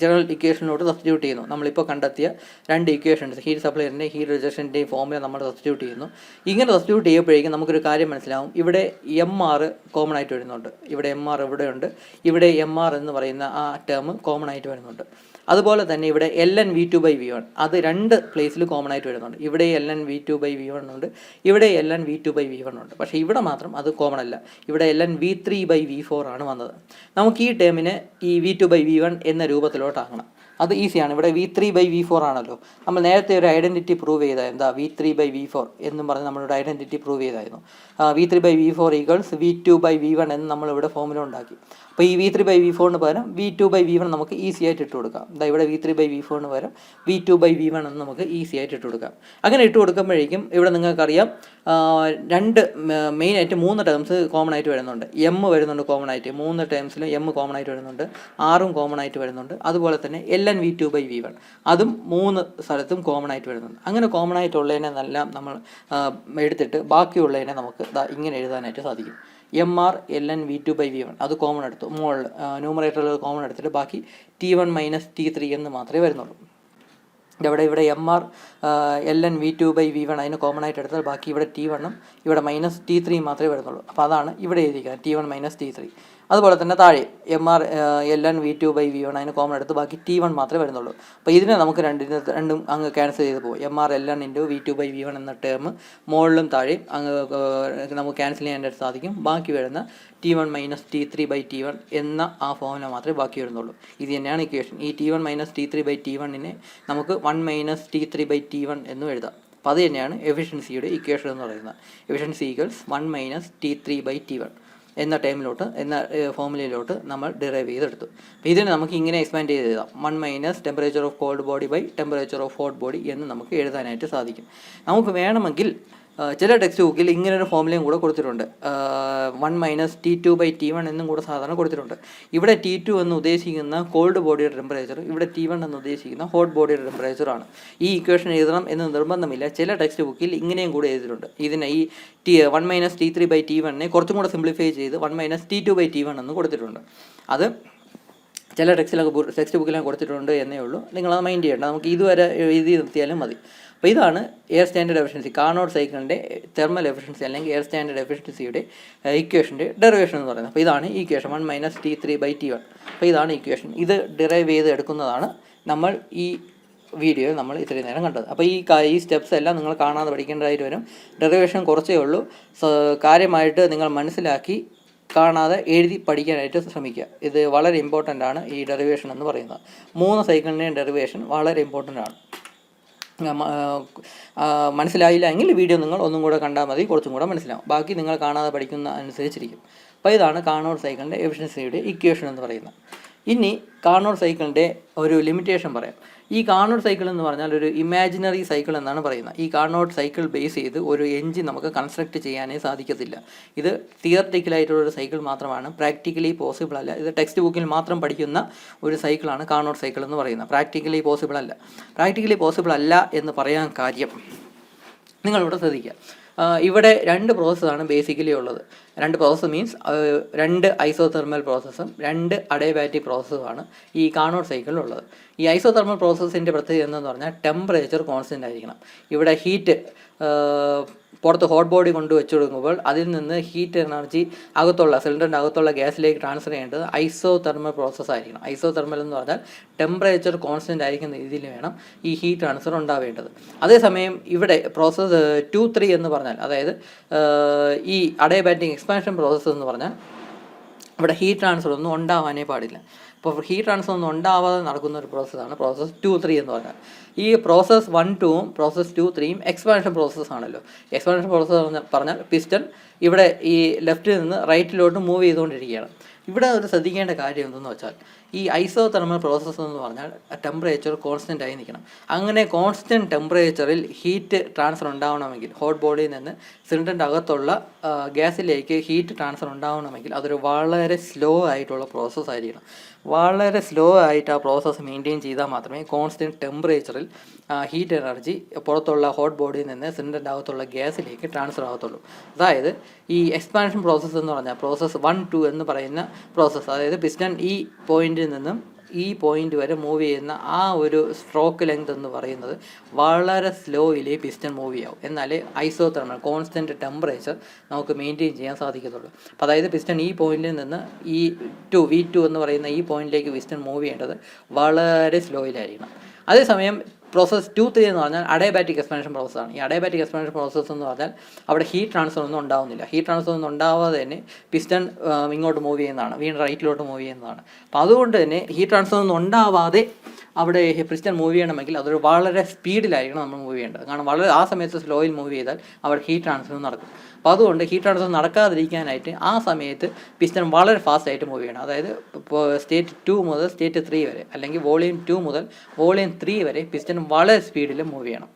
ജനറൽ ഇക്വേഷനിലോട്ട് സബ്സ്റ്റിറ്റ്യൂട്ട് ചെയ്യുന്നു. നമ്മളിപ്പോൾ കണ്ടെത്തിയ രണ്ട് ഇക്വേഷൻസ്, ഹീറ്റ് സപ്ലൈറിൻ്റെയും ഹീറ്റ് റിജക്ഷൻ്റെയും ഫോർമുല നമ്മൾ സബ്സ്റ്റിറ്റ്യൂട്ട് ചെയ്യുന്നു. ഇങ്ങനെ സബ്സ്റ്റിറ്റ്യൂട്ട് ചെയ്യുമ്പോഴേക്കും നമുക്കൊരു കാര്യം മനസ്സിലാവും. ഇവിടെ MR കോമൺ ആയിട്ട് വരുന്നുണ്ട്, ഇവിടെ MR ഇവിടെയുണ്ട്, ഇവിടെ MR എന്ന് പറയുന്ന ആ ടേം കോമൺ ആയിട്ട് വരുന്നുണ്ട്. അതുപോലെ തന്നെ ഇവിടെ ln V2/V1 അത് രണ്ട് പ്ലേസിൽ കോമൺ ആയിട്ട് വരുന്നുണ്ട്. ഇവിടെ ln V2/V1 ഉണ്ട്, ഇവിടെ ln V2/V1 ഉണ്ട്. പക്ഷേ ഇവിടെ മാത്രം അത് കോമൺ അല്ല, ഇവിടെ ln V3/V4 ആണ് വന്നത്. നമുക്ക് ഈ ടേമിനെ ഈ V2/V1 എന്ന രൂപത്തിലോട്ടാക്കണം. അത് ഈസിയാണ്. ഇവിടെ V3/V4 ആണല്ലോ, നമ്മൾ നേരത്തെ ഒരു ഐഡൻറ്റിറ്റി പ്രൂവ് ചെയ്തായിരുന്നു. എന്താ V3/V4 എന്നും പറഞ്ഞ് നമ്മളൊരു ഐഡൻറ്റിറ്റി പ്രൂവ് ചെയ്തായിരുന്നു. V3/V4 = V2/V1 എന്ന് നമ്മളിവിടെ ഫോമുല ഉണ്ടാക്കി. അപ്പോൾ ഈ V3/V4 പകരം V2/V1 നമുക്ക് ഈസി ആയിട്ട് ഇട്ട് കൊടുക്കാം. ഇവിടെ V3/V4 പകരം V2/V1 എന്ന് നമുക്ക് ഈസി ആയിട്ട് ഇട്ട് കൊടുക്കാം. അങ്ങനെ ഇട്ട് കൊടുക്കുമ്പോഴേക്കും ഇവിടെ നിങ്ങൾക്കറിയാം രണ്ട് മെയിനായിട്ട് 3 ടേംസ് കോമൺ ആയിട്ട് വരുന്നുണ്ട്. എം വരുന്നുണ്ട് കോമൺ ആയിട്ട്, 3 ടേംസിലും എം കോമൺ ആയിട്ട് വരുന്നുണ്ട്, ആറും കോമൺ ആയിട്ട് വരുന്നുണ്ട്. അതുപോലെ തന്നെ ln(v2/v1) അതും 3 സ്ഥലത്തും കോമൺ ആയിട്ട് വരുന്നുണ്ട്. അങ്ങനെ കോമൺ ആയിട്ടുള്ളതിനെല്ലാം നമ്മൾ എടുത്തിട്ട് ബാക്കിയുള്ളതിനെ നമുക്ക് ഇങ്ങനെ എഴുതാനായിട്ട് സാധിക്കും. mr ln(v2/v1) അത് കോമൺ എടുത്തു, മുകളിൽ ന്യൂമറേറ്ററിൽ കോമൺ എടുത്തിട്ട് ബാക്കി t1 - t3 എന്ന് മാത്രമേ വരുന്നുള്ളൂ. ഇവിടെ mr ln(v2/v1) അതിന് കോമൺ ആയിട്ട് എടുത്താൽ ബാക്കി ഇവിടെ t1ഉം ഇവിടെ -t3 മാത്രമേ വരുന്നുള്ളൂ. അപ്പോൾ അതാണ് ഇവിടെ എഴുതിയിരിക്കുന്നത് t1 - t3. അതുപോലെ തന്നെ താഴെ mr ln(v2/v1) അതിന് കോമൺ എടുത്ത് ബാക്കി t1 മാത്രമേ വരുന്നുള്ളൂ. അപ്പോൾ ഇതിനെ നമുക്ക് രണ്ടും അങ്ങ് ക്യാൻസൽ ചെയ്ത് പോകും. mr ln(v2/v1) എന്ന ടേം മുകളിലും താഴെയും അങ്ങ് നമുക്ക് ക്യാൻസൽ ചെയ്യാനായിട്ട് സാധിക്കും. ബാക്കി വരുന്ന t1 - t3/t1 എന്ന ആ ഫോമുല മാത്രമേ ബാക്കി വരുന്നുള്ളൂ. ഇത് തന്നെയാണ് ഇക്വേഷൻ. ഈ t1 - t3/t1നെ നമുക്ക് 1 - t3/t1 എന്നും എഴുതാം. അപ്പോൾ അത് തന്നെയാണ് എഫിഷ്യൻസിയുടെ ഇക്വേഷൻ എന്ന് പറയുന്നത്. എഫിഷ്യൻസി ഈക്വൽസ് 1 - t3/t1 എന്ന ടൈമിലോട്ട് ഫോമുലയിലോട്ട് നമ്മൾ ഡിറൈവ് ചെയ്തെടുത്തു. അപ്പോൾ ഇതിനെ നമുക്ക് ഇങ്ങനെ എക്സ്പാൻഡ് ചെയ്ത് എഴുതാം. 1 - temperature of cold body by temperature of hot body എന്ന് നമുക്ക് എഴുതാനായിട്ട് സാധിക്കും. നമുക്ക് വേണമെങ്കിൽ ചില ടെക്സ്റ്റ് ബുക്കിൽ ഇങ്ങനൊരു ഫോമുലയും കൂടെ കൊടുത്തിട്ടുണ്ട്. 1 - t2/t1 എന്നും കൂടെ സാധാരണ കൊടുത്തിട്ടുണ്ട്. ഇവിടെ t2 എന്ന് ഉദ്ദേശിക്കുന്ന കോൾഡ് ബോഡിയുടെ ടെമ്പറേച്ചർ, ഇവിടെ t1 എന്ന് ഉദ്ദേശിക്കുന്ന ഹോട്ട് ബോഡിയുടെ ടെമ്പറേച്ചറാണ്. ഈ ഇക്വേഷൻ എഴുതണം എന്ന് നിർബന്ധമില്ല. ചില ടെക്സ്റ്റ് ബുക്കിൽ ഇങ്ങനെയും കൂടെ എഴുതിയിട്ടുണ്ട്. ഇതിനെ ഈ 1 - t3/t1നെ കുറച്ചും കൂടെ സിംപ്ലിഫൈ ചെയ്ത് 1 - t2/t1 എന്ന് കൊടുത്തിട്ടുണ്ട്. അത് ചില ടെക്സ്റ്റ് ബുക്കിലൊക്കെ കൊടുത്തിട്ടുണ്ട് എന്നേ ഉള്ളൂ. നിങ്ങളത് മൈൻഡ് ചെയ്യേണ്ട, നമുക്ക് ഇതുവരെ എഴുതി നിർത്തിയാലും മതി. അപ്പോൾ ഇതാണ് എയർ സ്റ്റാൻഡേർഡ് എഫിഷ്യൻസി, കാർനോട്ട് സൈക്കിളിൻ്റെ തെർമൽ എഫിഷ്യൻസി അല്ലെങ്കിൽ എയർ സ്റ്റാൻഡേർഡ് എഫിഷ്യൻസിയുടെ ഇക്വേഷൻ്റെ ഡെറിവേഷൻ എന്ന് പറയുന്നത്. അപ്പോൾ ഇതാണ് ഈ ഇക്വേഷൻ 1 - t3/t1. അപ്പോൾ ഇതാണ് ഇക്വേഷൻ. ഇത് ഡിറൈവ് ചെയ്ത് എടുക്കുന്നതാണ് നമ്മൾ ഈ വീഡിയോയിൽ നമ്മൾ ഇത്രയും നേരം കണ്ടത്. അപ്പോൾ ഈ സ്റ്റെപ്സ് എല്ലാം നിങ്ങൾ കാണാതെ പഠിക്കേണ്ടതായിട്ട് വരും. ഡെറിവേഷൻ കുറച്ചേ ഉള്ളൂ. കാര്യമായിട്ട് നിങ്ങൾ മനസ്സിലാക്കി കാണാതെ എഴുതി പഠിക്കാനായിട്ട് ശ്രമിക്കുക. ഇത് വളരെ ഇമ്പോർട്ടൻ്റ് ആണ് ഈ ഡെറിവേഷൻ എന്ന് പറയുന്നത്. 3 സൈക്കിളിൻ്റെയും ഡെറിവേഷൻ വളരെ ഇമ്പോർട്ടൻ്റ് ആണ്. മനസ്സിലായില്ല എങ്കിൽ വീഡിയോ നിങ്ങൾ ഒന്നും കൂടെ കണ്ടാൽ മതി, കുറച്ചും കൂടെ മനസ്സിലാവും. ബാക്കി നിങ്ങൾ കാണാതെ പഠിക്കുന്ന അനുസരിച്ചിരിക്കും. അപ്പോൾ ഇതാണ് കാർനോട്ട് സൈക്കിളിൻ്റെ എഫിഷ്യൻസിയുടെ ഇക്വേഷൻ എന്ന് പറയുന്നത്. ഇനി കാർനോട്ട് സൈക്കിളിൻ്റെ ഒരു ലിമിറ്റേഷൻ പറയാം. ഈ കാർനോട്ട് സൈക്കിൾ എന്ന് പറഞ്ഞാൽ ഒരു ഇമാജിനറി സൈക്കിൾ എന്നാണ് പറയുന്നത്. ഈ കാർനോട്ട് സൈക്കിൾ ബേസ് ചെയ്ത് ഒരു എഞ്ചിൻ നമുക്ക് കൺസ്ട്രക്ട് ചെയ്യാനേ സാധിക്കത്തില്ല. ഇത് തിയററ്റിക്കലായിട്ടുള്ളൊരു സൈക്കിൾ മാത്രമാണ്, പ്രാക്ടിക്കലി പോസിബിൾ അല്ല. ഇത് ടെക്സ്റ്റ് ബുക്കിൽ മാത്രം പഠിക്കുന്ന ഒരു സൈക്കിളാണ് കാർനോട്ട് സൈക്കിൾ എന്ന് പറയുന്നത്. പ്രാക്ടിക്കലി പോസിബിൾ അല്ല. പ്രാക്ടിക്കലി പോസിബിൾ അല്ല എന്ന് പറയാൻ കാര്യം നിങ്ങളിവിടെ ശ്രദ്ധിക്കുക. ഇവിടെ 2 പ്രോസസ്സാണ് ബേസിക്കലി ഉള്ളത്. 2 പ്രോസസ്സ് മീൻസ് 2 ഐസോതെർമൽ പ്രോസസ്സും 2 അഡയബാറ്റിക് പ്രോസസ്സുമാണ് ഈ കാർനോട്ട് സൈക്കിളിലുള്ളത്. ഈ ഐസോതെർമൽ പ്രോസസ്സിൻ്റെ പ്രത്യേകത എന്തെന്ന് പറഞ്ഞാൽ ടെമ്പറേച്ചർ കോൺസ്റ്റൻ്റ് ആയിരിക്കണം. ഇവിടെ ഹീറ്റ് പുറത്ത് ഹോട്ട് ബോഡി കൊണ്ട് വെച്ച് കൊടുക്കുമ്പോൾ അതിൽ നിന്ന് ഹീറ്റ് എനർജി സിലിണ്ടറിൻ്റെ അകത്തുള്ള ഗ്യാസിലേക്ക് ട്രാൻസ്ഫർ ചെയ്യേണ്ടത് ഐസോതെർമൽ പ്രോസസ്സ് ആയിരിക്കണം. ഐസോതെർമൽ എന്ന് പറഞ്ഞാൽ ടെമ്പറേച്ചർ കോൺസ്റ്റൻ്റ് ആയിരിക്കുന്ന രീതിയിൽ വേണം ഈ ഹീറ്റ് ട്രാൻസ്ഫർ ഉണ്ടാവേണ്ടത്. അതേസമയം ഇവിടെ പ്രോസസ്സ് 2-3 എന്ന് പറഞ്ഞാൽ, അതായത് ഈ അഡയബാറ്റിക് എക്സ്പാൻഷൻ പ്രോസസ്സ് എന്ന് പറഞ്ഞാൽ ഇവിടെ ഹീറ്റ് ട്രാൻസ്ഫർ ഒന്നും ഉണ്ടാവാനേ പാടില്ല. അപ്പോൾ ഹീറ്റ് ട്രാൻസ്ഫർ ഒന്നും ഉണ്ടാവാതെ നടക്കുന്ന ഒരു പ്രോസസ്സാണ് പ്രോസസ്സ് 2-3 എന്ന് പറഞ്ഞാൽ. ഈ പ്രോസസ്സ് 1-2ഉം പ്രോസസ്സ് 2-3യും എക്സ്പാൻഷൻ പ്രോസസ്സ് ആണല്ലോ. എക്സ്പാൻഷൻ പ്രോസസ്സ് പറഞ്ഞാൽ പിസ്റ്റൺ ഇവിടെ ഈ ലെഫ്റ്റിൽ നിന്ന് റൈറ്റിലോട്ട് മൂവ് ചെയ്തുകൊണ്ടിരിക്കുകയാണ്. ഇവിടെ ഒരു ശ്രദ്ധിക്കേണ്ട കാര്യം എന്തെന്ന് വെച്ചാൽ ഈ ഐസോതെർമൽ പ്രോസസ്സ് എന്ന് പറഞ്ഞാൽ ടെമ്പറേച്ചർ കോൺസ്റ്റൻ്റ് ആയി നിൽക്കണം. അങ്ങനെ കോൺസ്റ്റൻറ്റ് ടെമ്പറേച്ചറിൽ ഹീറ്റ് ട്രാൻസ്ഫർ ഉണ്ടാവണമെങ്കിൽ, ഹോട്ട് ബോഡിയിൽ നിന്ന് സിലിണ്ടറിൻ്റെ അകത്തുള്ള ഗ്യാസിലേക്ക് ഹീറ്റ് ട്രാൻസ്ഫർ ഉണ്ടാവണമെങ്കിൽ അതൊരു വളരെ സ്ലോ ആയിട്ടുള്ള പ്രോസസ്സ് ആയിരിക്കണം. വളരെ സ്ലോ ആയിട്ട് ആ പ്രോസസ്സ് മെയിൻറ്റെയിൻ ചെയ്താൽ മാത്രമേ കോൺസ്റ്റൻറ്റ് ടെമ്പറേച്ചറിൽ ഹീറ്റ് എനർജി പുറത്തുള്ള ഹോട്ട് ബോഡിയിൽ നിന്ന് സിലിണ്ടറിൻ്റെ അകത്തുള്ള ഗ്യാസിലേക്ക് ട്രാൻസ്ഫർ ആകത്തുള്ളൂ. അതായത് ഈ എക്സ്പാൻഷൻ പ്രോസസ്സ് എന്ന് പറഞ്ഞാൽ പ്രോസസ്സ് 1-2 എന്ന് പറയുന്ന പ്രോസസ്സ്, അതായത് പിസ്റ്റൺ ഈ പോയിന്റിൽ നിന്നും ഈ പോയിന്റ് വരെ മൂവ് ചെയ്യുന്ന ആ ഒരു സ്ട്രോക്ക് ലെങ്ത് എന്ന് പറയുന്നത് വളരെ സ്ലോയിലേ പിസ്റ്റൺ മൂവ് ചെയ്യാവും. എന്നാലേ ഐസോതെർമൽ കോൺസ്റ്റൻറ്റ് ടെമ്പറേച്ചർ നമുക്ക് മെയിൻറ്റെയിൻ ചെയ്യാൻ സാധിക്കത്തുള്ളൂ. അപ്പോൾ അതായത് പിസ്റ്റൺ ഈ പോയിന്റിൽ നിന്ന് ഈ V2 എന്ന് പറയുന്ന ഈ പോയിന്റിലേക്ക് പിസ്റ്റൺ മൂവ് ചെയ്യേണ്ടത് വളരെ സ്ലോയിലായിരിക്കണം. അതേസമയം പ്രോസസ്സ് 2-3 എന്ന് പറഞ്ഞാൽ അഡയബാറ്റിക് എക്സ്പാൻഷൻ പ്രോസസ്സാണ്. ഈ അഡയബാറ്റിക് എക്സ്പാൻഷൻ പ്രോസസ്സ് എന്ന് പറഞ്ഞാൽ അവിടെ ഹീറ്റ് ട്രാൻസ്ഫർ ഒന്നും ഉണ്ടാവുന്നില്ല. ഹീറ്റ് ട്രാൻസ്ഫർ ഒന്നും ഉണ്ടാവാതെ തന്നെ പിസ്റ്റൺ ഇങ്ങോട്ട് മൂവ് ചെയ്യുന്നതാണ്, വീണ്ടും റൈറ്റിലോട്ട് മൂവ് ചെയ്യുന്നതാണ്. അപ്പോൾ അതുകൊണ്ട് തന്നെ ഹീറ്റ് ട്രാൻസ്ഫർ ഒന്നും ഉണ്ടാവാതെ അവിടെ പിസ്റ്റൺ മൂവ് ചെയ്യണമെങ്കിൽ അതൊരു വളരെ സ്പീഡിലായിരിക്കണം നമ്മൾ മൂവ് ചെയ്യേണ്ടത്. കാരണം വളരെ ആ സമയത്ത് സ്ലോയിൽ മൂവ് ചെയ്താൽ അവിടെ ഹീറ്റ് ട്രാൻസ്ഫർ നടക്കും. അപ്പോൾ അതുകൊണ്ട് ഹീറ്റ് ട്രാൻസ്ഫർ നടക്കാതിരിക്കാനായിട്ട് ആ സമയത്ത് പിസ്റ്റൺ വളരെ ഫാസ്റ്റായിട്ട് മൂവ് ചെയ്യണം. അതായത് ഇപ്പോൾ സ്റ്റേറ്റ് 2 മുതൽ സ്റ്റേറ്റ് 3 വരെ, അല്ലെങ്കിൽ വോളിയം 2 മുതൽ വോളിയം 3 വരെ പിസ്റ്റൺ വളരെ സ്പീഡിൽ മൂവ് ചെയ്യണം.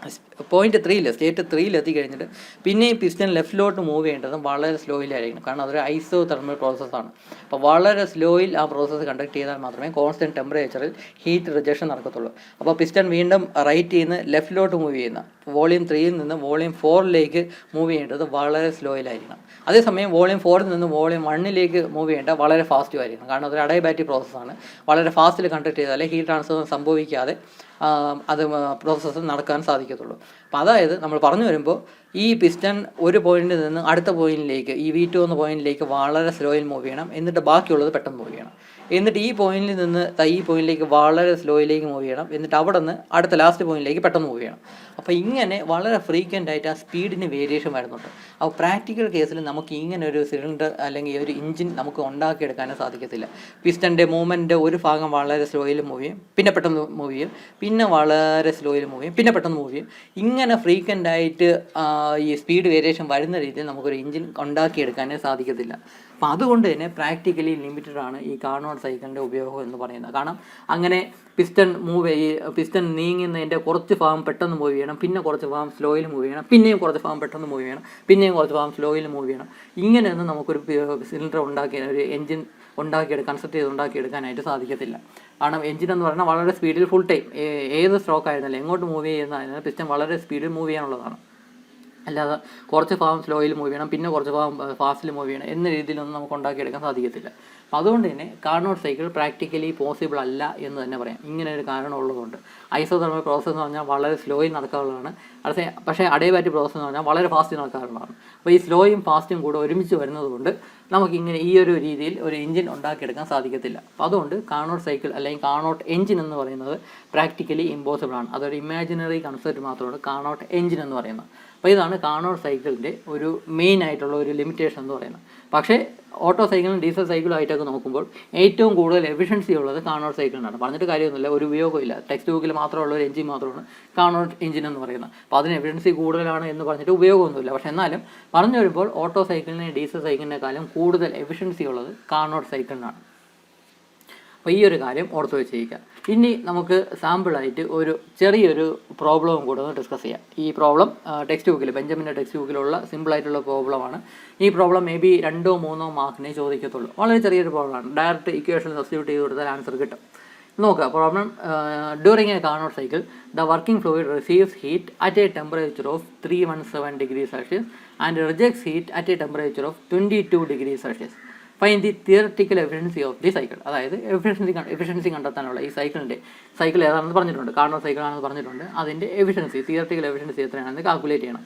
.3 സ്റ്റേറ്റ് 3 എത്തിക്കഴിഞ്ഞിട്ട് പിന്നെ ഈ പിസ്റ്റൺ ലെഫ്റ്റിലോട്ട് മൂവ് ചെയ്യേണ്ടത് വളരെ സ്ലോയിലായിരിക്കണം. കാരണം അതൊരു ഐസോ തെർമൽ പ്രോസസ്സാണ്. അപ്പോൾ വളരെ സ്ലോയിൽ ആ പ്രോസസ്സ് കണ്ടക്ട് ചെയ്താൽ മാത്രമേ കോൺസ്റ്റൻറ്റ് ടെമ്പറേച്ചറിൽ ഹീറ്റ് റിജക്ഷൻ നടക്കത്തുള്ളൂ. അപ്പോൾ പിസ്റ്റൺ വീണ്ടും റൈറ്റിൽ നിന്ന് ലെഫ്റ്റിലോട്ട് മൂവ് ചെയ്യുന്ന വോളിയം 3യിൽ നിന്ന് വോളിയം 4ലേക്ക് മൂവ് ചെയ്യേണ്ടത് വളരെ സ്ലോയിലായിരിക്കണം. അതേസമയം വോളിയം 4ൽ നിന്ന് വോളിയം 1ലേക്ക് മൂവ് ചെയ്യേണ്ട വളരെ ഫാസ്റ്റും ആയിരിക്കണം. കാരണം അതൊരു അഡയബാറ്റിക് പ്രോസസ്സാണ്. വളരെ ഫാസ്റ്റിൽ കണ്ടക്ട് ചെയ്താലേ ഹീറ്റ് ട്രാൻസ്ഫർ സംഭവിക്കാതെ അത് പ്രോസസ്സ് നടക്കാൻ സാധിക്കത്തുള്ളൂ. അപ്പോൾ അതായത് നമ്മൾ പറഞ്ഞു വരുമ്പോൾ ഈ പിസ്റ്റൺ ഒരു പോയിന്റിൽ നിന്ന് അടുത്ത പോയിന്റിലേക്ക് ഈ V2 എന്ന പോയിന്റിലേക്ക് വളരെ സ്ലോയിൽ മൂവ് ചെയ്യണം. എന്നിട്ട് ബാക്കിയുള്ളത് പെട്ടെന്ന് മൂവ് ചെയ്യണം. എന്നിട്ട് ഈ പോയിന്റിൽ നിന്ന് ഈ പോയിന്റിലേക്ക് വളരെ സ്ലോയിലേക്ക് മൂവ് ചെയ്യണം. എന്നിട്ട് അവിടെ നിന്ന് അടുത്ത ലാസ്റ്റ് പോയിന്റിലേക്ക് പെട്ടെന്ന് മൂവ് ചെയ്യണം. അപ്പോൾ ഇങ്ങനെ വളരെ ഫ്രീക്വൻ്റ് ആയിട്ട് ആ സ്പീഡിന് വേരിയേഷൻ വരുന്നുണ്ട്. അപ്പോൾ പ്രാക്ടിക്കൽ കേസിൽ നമുക്ക് ഇങ്ങനെ ഒരു സിലിണ്ടർ അല്ലെങ്കിൽ ഒരു എഞ്ചിൻ നമുക്ക് ഉണ്ടാക്കിയെടുക്കാനും സാധിക്കത്തില്ല. പിസ്റ്റൻ്റെ മൂവ്മെൻറ്റ് ഒരു ഭാഗം വളരെ സ്ലോയിൽ മൂവ് ചെയ്യും, പിന്നെ പെട്ടെന്ന് മൂവ് ചെയ്യും, പിന്നെ വളരെ സ്ലോയിൽ മൂവ് ചെയ്യും, പിന്നെ പെട്ടെന്ന് മൂവ് ചെയ്യും. ഇങ്ങനെ ഫ്രീക്വൻ്റ് ആയിട്ട് ഈ സ്പീഡ് വേരിയേഷൻ വരുന്ന രീതിയിൽ നമുക്കൊരു എഞ്ചിൻ ഉണ്ടാക്കിയെടുക്കാനേ സാധിക്കത്തില്ല. അപ്പോൾ അതുകൊണ്ട് തന്നെ പ്രാക്ടിക്കലി ലിമിറ്റഡ് ആണ് ഈ കാർനോട്ട് സൈക്കിളിൻ്റെ ഉപയോഗം എന്ന് പറയുന്നത്. കാരണം അങ്ങനെ പിസ്റ്റൺ നീങ്ങുന്നതിൻ്റെ കുറച്ച് ഭാഗം പെട്ടെന്ന് മൂവ് ചെയ്യണം, പിന്നെ കുറച്ച് ഭാഗം സ്ലോയിൽ മൂവ് ചെയ്യണം, പിന്നെയും കുറച്ച് ഭാഗം പെട്ടെന്ന് മൂവ് ചെയ്യണം, പിന്നെയും കുറച്ച് ഭാഗം സ്ലോയിൽ മൂവ് ചെയ്യണം. ഇങ്ങനെയൊന്നും നമുക്കൊരു സിലിണ്ടർ ഒരു എഞ്ചിൻ കൺസെപ്റ്റ് ചെയ്ത് ഉണ്ടാക്കിയെടുക്കാനായിട്ട് സാധിക്കത്തില്ല. കാരണം എഞ്ചിൻ എന്ന് പറഞ്ഞാൽ വളരെ സ്പീഡിൽ ഫുൾ ടൈം ഏത് സ്ട്രോക്ക് ആയിരുന്നാലും എങ്ങോട്ട് മൂവ് ചെയ്യുന്നതിനാൽ പിസ്റ്റൺ വളരെ സ്പീഡിൽ മൂവ് ചെയ്യാനുള്ളതാണ്. അല്ലാതെ കുറച്ച് ഭാഗം സ്ലോയിൽ മൂവ് ചെയ്യണം, പിന്നെ കുറച്ച് ഭാഗം ഫാസ്റ്റിൽ മൂവ് ചെയ്യണം എന്ന രീതിയിലൊന്നും നമുക്ക് ഉണ്ടാക്കിയെടുക്കാൻ സാധിക്കത്തില്ല. അപ്പോൾ അതുകൊണ്ട് തന്നെ കാർനോട്ട് സൈക്കിൾ പ്രാക്ടിക്കലി പോസിബിൾ അല്ല എന്ന് തന്നെ പറയാം. ഇങ്ങനെ ഒരു കാരണം ഉള്ളതുകൊണ്ട് ഐസോതെർമൽ പ്രോസസ്സ് എന്ന് പറഞ്ഞാൽ വളരെ സ്ലോയിൽ നടക്കാറുള്ളതാണ്. പക്ഷേ അഡയബാറ്റിക് പ്രോസസ്സ് എന്ന് പറഞ്ഞാൽ വളരെ ഫാസ്റ്റ് നടക്കാറുള്ളതാണ്. അപ്പോൾ ഈ സ്ലോയും ഫാസ്റ്റും കൂടെ ഒരുമിച്ച് വരുന്നത് കൊണ്ട് നമുക്കിങ്ങനെ ഈ ഒരു രീതിയിൽ ഒരു എഞ്ചിൻ ഉണ്ടാക്കിയെടുക്കാൻ സാധിക്കത്തില്ല. അപ്പോൾ അതുകൊണ്ട് കാർനോട്ട് സൈക്കിൾ അല്ലെങ്കിൽ കാർനോട്ട് എഞ്ചിൻ എന്ന് പറയുന്നത് പ്രാക്ടിക്കലി ഇമ്പോസിബിൾ ആണ്. അതൊരു ഇമാജിനറി കൺസെപ്റ്റ് മാത്രമാണ് കാർനോട്ട് എഞ്ചിൻ എന്ന് പറയുന്നത്. അപ്പോൾ ഇതാണ് കാർനോട്ട് സൈക്കിളിൻ്റെ ഒരു മെയിൻ ആയിട്ടുള്ള ഒരു ലിമിറ്റേഷൻ എന്ന് പറയുന്നത്. പക്ഷേ ഓട്ടോ സൈക്കിളും ഡീസൽ സൈക്കിളും ആയിട്ടൊക്കെ നോക്കുമ്പോൾ ഏറ്റവും കൂടുതൽ എഫിഷ്യൻസി ഉള്ളത് കാർനോട്ട് സൈക്കിളിനാണ്. പറഞ്ഞിട്ട് കാര്യമൊന്നുമില്ല, ഒരു ഉപയോഗമില്ല. ടെക്സ്റ്റ് ബുക്കിൽ മാത്രമുള്ള ഒരു എഞ്ചിൻ മാത്രമാണ് കാർനോട്ട് എഞ്ചിൻ എന്ന് പറയുന്നത്. അപ്പോൾ അതിന് എഫിഷ്യൻസി കൂടുതലാണ് എന്ന് പറഞ്ഞിട്ട് ഉപയോഗമൊന്നുമില്ല. പക്ഷേ എന്നാലും പറഞ്ഞു വരുമ്പോൾ ഓട്ടോ സൈക്കിളിനെ ഡീസൽ സൈക്കിളിനേക്കാളും കൂടുതൽ എഫിഷ്യൻസി ഉള്ളത് കാർനോട്ട് സൈക്കിളിനാണ്. അപ്പോൾ ഈ ഒരു കാര്യം ഓർത്ത് വെച്ചിരിക്കുക. ഇനി നമുക്ക് സാമ്പിളായിട്ട് ഒരു ചെറിയൊരു പ്രോബ്ലവും കൂടെ ഒന്ന് ഡിസ്കസ് ചെയ്യാം. ഈ പ്രോബ്ലം ബെഞ്ചമിൻ്റെ ടെക്സ്റ്റ് ബുക്കിലുള്ള സിമ്പിളായിട്ടുള്ള പ്രോബ്ലമാണ്. ഈ പ്രോബ്ലം മേ ബി 2-3 മാർക്കിനെ ചോദിക്കത്തുള്ളൂ. വളരെ ചെറിയൊരു പ്രോബ്ലമാണ്. ഡയറക്റ്റ് ഇക്വേഷൻ സബ്സ്റ്റിറ്റ്യൂട്ട് ചെയ്ത് കൊടുത്താൽ ആൻസർ കിട്ടും. നോക്കുക problem. During A Carnot cycle the working fluid receives heat at A temperature of 317 degrees Celsius and rejects heat at A temperature of 22 degrees Celsius. Find the theoretical efficiency of the cycle. അതായത് എഫിഷ്യൻസി കണ്ടെത്താനുള്ള ഈ സൈക്കിൾ ഏതാണെന്ന് പറഞ്ഞിട്ടുണ്ട്, കാർനോട്ട് സൈക്കിൾ ആണെന്ന് പറഞ്ഞിട്ടുണ്ട്. അതിൻ്റെ തിയററ്റിക്കൽ എഫിഷ്യൻസി എത്രയാണെന്ന് കാൽക്കുലേറ്റ് ചെയ്യണം.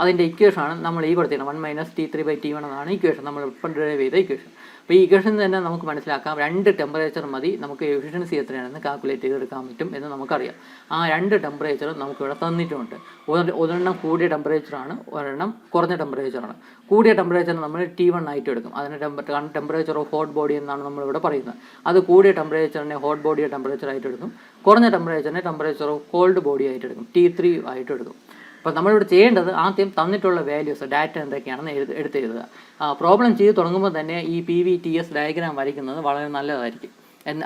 അതിൻ്റെ ഇക്വേഷനാണ് നമ്മൾ ഈ കൊടുത്തിരുന്നത്. 1 - T3/T1 എന്നാണ് ഇക്വേഷൻ, നമ്മൾ ഇപ്പം ഡ്രൈവ് ചെയ്ത ഇക്വേഷൻ. അപ്പോൾ ഈ ഇക്വേഷൻ തന്നെ നമുക്ക് മനസ്സിലാക്കാം 2 ടെമ്പറേച്ചർ മതി നമുക്ക് എഫിഷ്യൻസി എത്രയാണെന്ന് കാൽക്കുലേറ്റ് ചെയ്തെടുക്കാൻ പറ്റും എന്ന് നമുക്കറിയാം. ആ 2 ടെമ്പറേച്ചർ നമുക്കിവിടെ തന്നിട്ടുമുണ്ട്. ഒരെണ്ണം കൂടിയ ടെമ്പറേച്ചറാണ്, ഒരെണ്ണം കുറഞ്ഞ ടെമ്പറേച്ചറാണ്. കൂടിയ ടെമ്പറേച്ചർ നമ്മൾ T1 ആയിട്ട് എടുക്കും. അതിന് ടെമ്പറേച്ചർ ഓഫ് ഹോട്ട് ബോഡി എന്നാണ് നമ്മളിവിടെ പറയുന്നത്. അത് കൂടിയ ടെമ്പറേച്ചറിനെ ഹോട്ട് ബോഡിയെ ടെമ്പറേച്ചർ ആയിട്ട് എടുക്കും. കുറഞ്ഞ ടെമ്പറേച്ചറിനെ ടെമ്പറേച്ചർ ഓഫ് കോൾഡ് ബോഡി ആയിട്ട് എടുക്കും, T3 ആയിട്ട് എടുക്കും. അപ്പോൾ നമ്മളിവിടെ ചെയ്യേണ്ടത് ആദ്യം തന്നിട്ടുള്ള വാല്യൂസ് ഡാറ്റ എന്തൊക്കെയാണെന്ന് എടുത്തെഴുതുക. പ്രോബ്ലം ചെയ്ത് തുടങ്ങുമ്പോൾ തന്നെ ഈ PVTS ഡയഗ്രാം വരയ്ക്കുന്നത് വളരെ നല്ലതായിരിക്കും.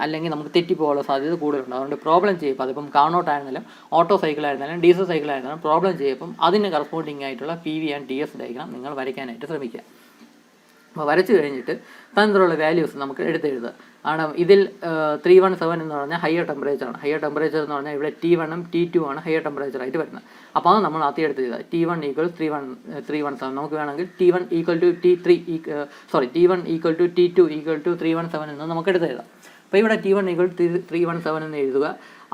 അല്ലെങ്കിൽ നമുക്ക് തെറ്റിപ്പോകാനുള്ള സാധ്യത കൂടുതലുണ്ട്. അതുകൊണ്ട് പ്രോബ്ലം ചെയ്യുമ്പോൾ അതിപ്പം കാർനോട്ട് ആയിരുന്നാലും ഓട്ടോ സൈക്കിൾ ആയിരുന്നാലും ഡീസൽ സൈക്കിൾ ആയിരുന്നാലും പ്രോബ്ലം ചെയ്യുമ്പം അതിന് കറസ്പോണ്ടിങ് ആയിട്ടുള്ള PV ആൻഡ് TS ഡയഗ്രാം നിങ്ങൾ വരയ്ക്കാനായിട്ട് ശ്രമിക്കുക. അപ്പോൾ വരച്ച് കഴിഞ്ഞിട്ട് തന്നിട്ടുള്ള വാല്യൂസ് നമുക്ക് എടുത്തെഴുതുക. ആണ് ഇതിൽ 317 എന്ന് പറഞ്ഞാൽ ഹയർ ടെമ്പറേച്ചറാണ്. ഹയർ ടെമ്പറേച്ചർ എന്ന് പറഞ്ഞാൽ ഇവിടെ T1 T2 ആണ് ഹയർ ടെമ്പറേച്ചറായിട്ട് വരുന്നത്. അപ്പോൾ അത് നമ്മൾ ആദ്യം എടുത്ത് ചെയ്താൽ T1 = 317. നമുക്ക് വേണമെങ്കിൽ T1 = T2 = 317 എന്ന് നമുക്ക് എടുത്ത് എഴുതാം. അപ്പോൾ ഇവിടെ T1 = 317 എന്ന് എഴുതുക.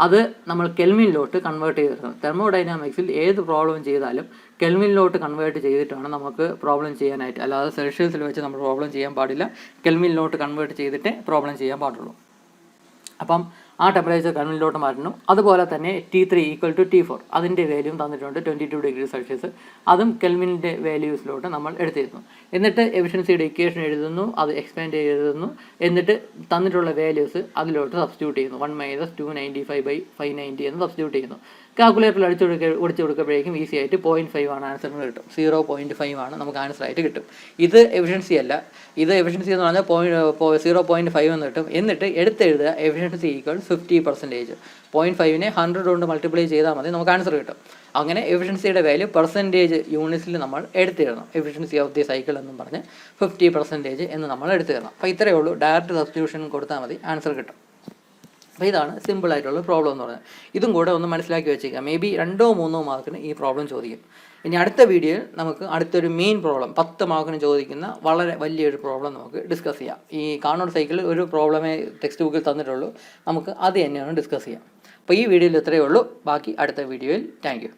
അത് നമ്മൾ കെൽവിനിലോട്ട് കൺവേർട്ട് ചെയ്തെടുക്കണം. തെർമോഡൈനാമിക്സിൽ ഏത് പ്രോബ്ലം ചെയ്താലും കെൽവിനിലോട്ട് കൺവേർട്ട് ചെയ്തിട്ടാണ് നമുക്ക് പ്രോബ്ലം ചെയ്യാനായിട്ട്. അല്ലാതെ സെൽഷ്യസിൽ വെച്ച് നമ്മൾ പ്രോബ്ലം ചെയ്യാൻ പാടില്ല. കെൽവിനിലോട്ട് കൺവേർട്ട് ചെയ്തിട്ടേ പ്രോബ്ലം ചെയ്യാൻ പാടുള്ളൂ. അപ്പം ആ ടെമ്പറേച്ചർ കെൽവിനിലോട്ട് മാറ്റണം. അതുപോലെ തന്നെ T3 = T4 അതിൻ്റെ വാല്യൂ തന്നിട്ടുണ്ട് 22 degrees Celsius. അതും കെൽവിൻ്റെ വാല്യൂസിലോട്ട് നമ്മൾ എടുത്തിരുന്നു. എന്നിട്ട് എഫിഷ്യൻസിയുടെ ഇക്വേഷൻ എഴുതുന്നു, അത് എക്സ്പാൻഡ് എഴുതുന്നു. എന്നിട്ട് തന്നിട്ടുള്ള വാല്യൂസ് അതിലോട്ട് സബ്സ്റ്റിറ്റ്യൂട്ട് ചെയ്യുന്നു. 1 - 295/590 എന്ന് സബ്സ്റ്റിറ്റ്യൂട്ട് ചെയ്യുന്നു. കാൽക്കുലേറ്ററിൽ ഒടിച്ചു കൊടുക്കുമ്പോഴേക്കും ഈസി ആയിട്ട് 0.5 ആണ് ആൻസർ കിട്ടും. 0.5 ആണ് നമുക്ക് ആൻസർ ആയിട്ട് കിട്ടും. ഇത് എഫിഷ്യൻസി അല്ല. ഇത് എഫിഷ്യൻസി എന്ന് പറഞ്ഞാൽ 0.5 എന്ന് കിട്ടും. എന്നിട്ട് എടുത്തെഴുതുക എഫിഷ്യൻസി = 50%. 0.5നെ 100 കൊണ്ട് മൾട്ടിപ്ലൈ ചെയ്താൽ മതി, നമുക്ക് ആൻസർ കിട്ടും. അങ്ങനെ എഫിഷ്യൻസിയുടെ വാല്യൂ പെർസെൻറ്റേജ് യൂണിറ്റ്സിൽ നമ്മൾ എടുത്തിടണം. എഫിഷ്യൻസി ഓഫ് ദി സൈക്കിൾ എന്നും പറഞ്ഞ് 50% എന്ന് നമ്മൾ എടുത്തിടണം. അപ്പോൾ ഇത്രയേ ഉള്ളൂ. ഡയറക്റ്റ് സബ്സ്റ്റിറ്റ്യൂഷൻ കൊടുത്താൽ മതി, ആൻസർ കിട്ടും. അപ്പോൾ ഇതാണ് സിമ്പിളായിട്ടുള്ള പ്രോബ്ലം എന്ന് പറയുന്നത്. ഇതും കൂടെ ഒന്ന് മനസ്സിലാക്കി വെച്ചേക്കാം. മേ ബി 2-3 മാർക്കിന് ഈ പ്രോബ്ലം ചോദിക്കും. ഇനി അടുത്ത വീഡിയോയിൽ നമുക്ക് അടുത്തൊരു മെയിൻ പ്രോബ്ലം 10 മാർക്കിന് ചോദിക്കുന്ന വളരെ വലിയൊരു പ്രോബ്ലം നമുക്ക് ഡിസ്കസ് ചെയ്യാം. ഈ കാർനോട്ട് സൈക്കിളിൽ ഒരു പ്രോബ്ലമേ ടെക്സ്റ്റ് ബുക്കിൽ തന്നിട്ടുള്ളൂ, നമുക്ക് അത് തന്നെയാണ് ഡിസ്കസ് ചെയ്യാം. അപ്പോൾ ഈ വീഡിയോയിൽ ഇത്രയേ ഉള്ളൂ. ബാക്കി അടുത്ത വീഡിയോയിൽ. Thank you.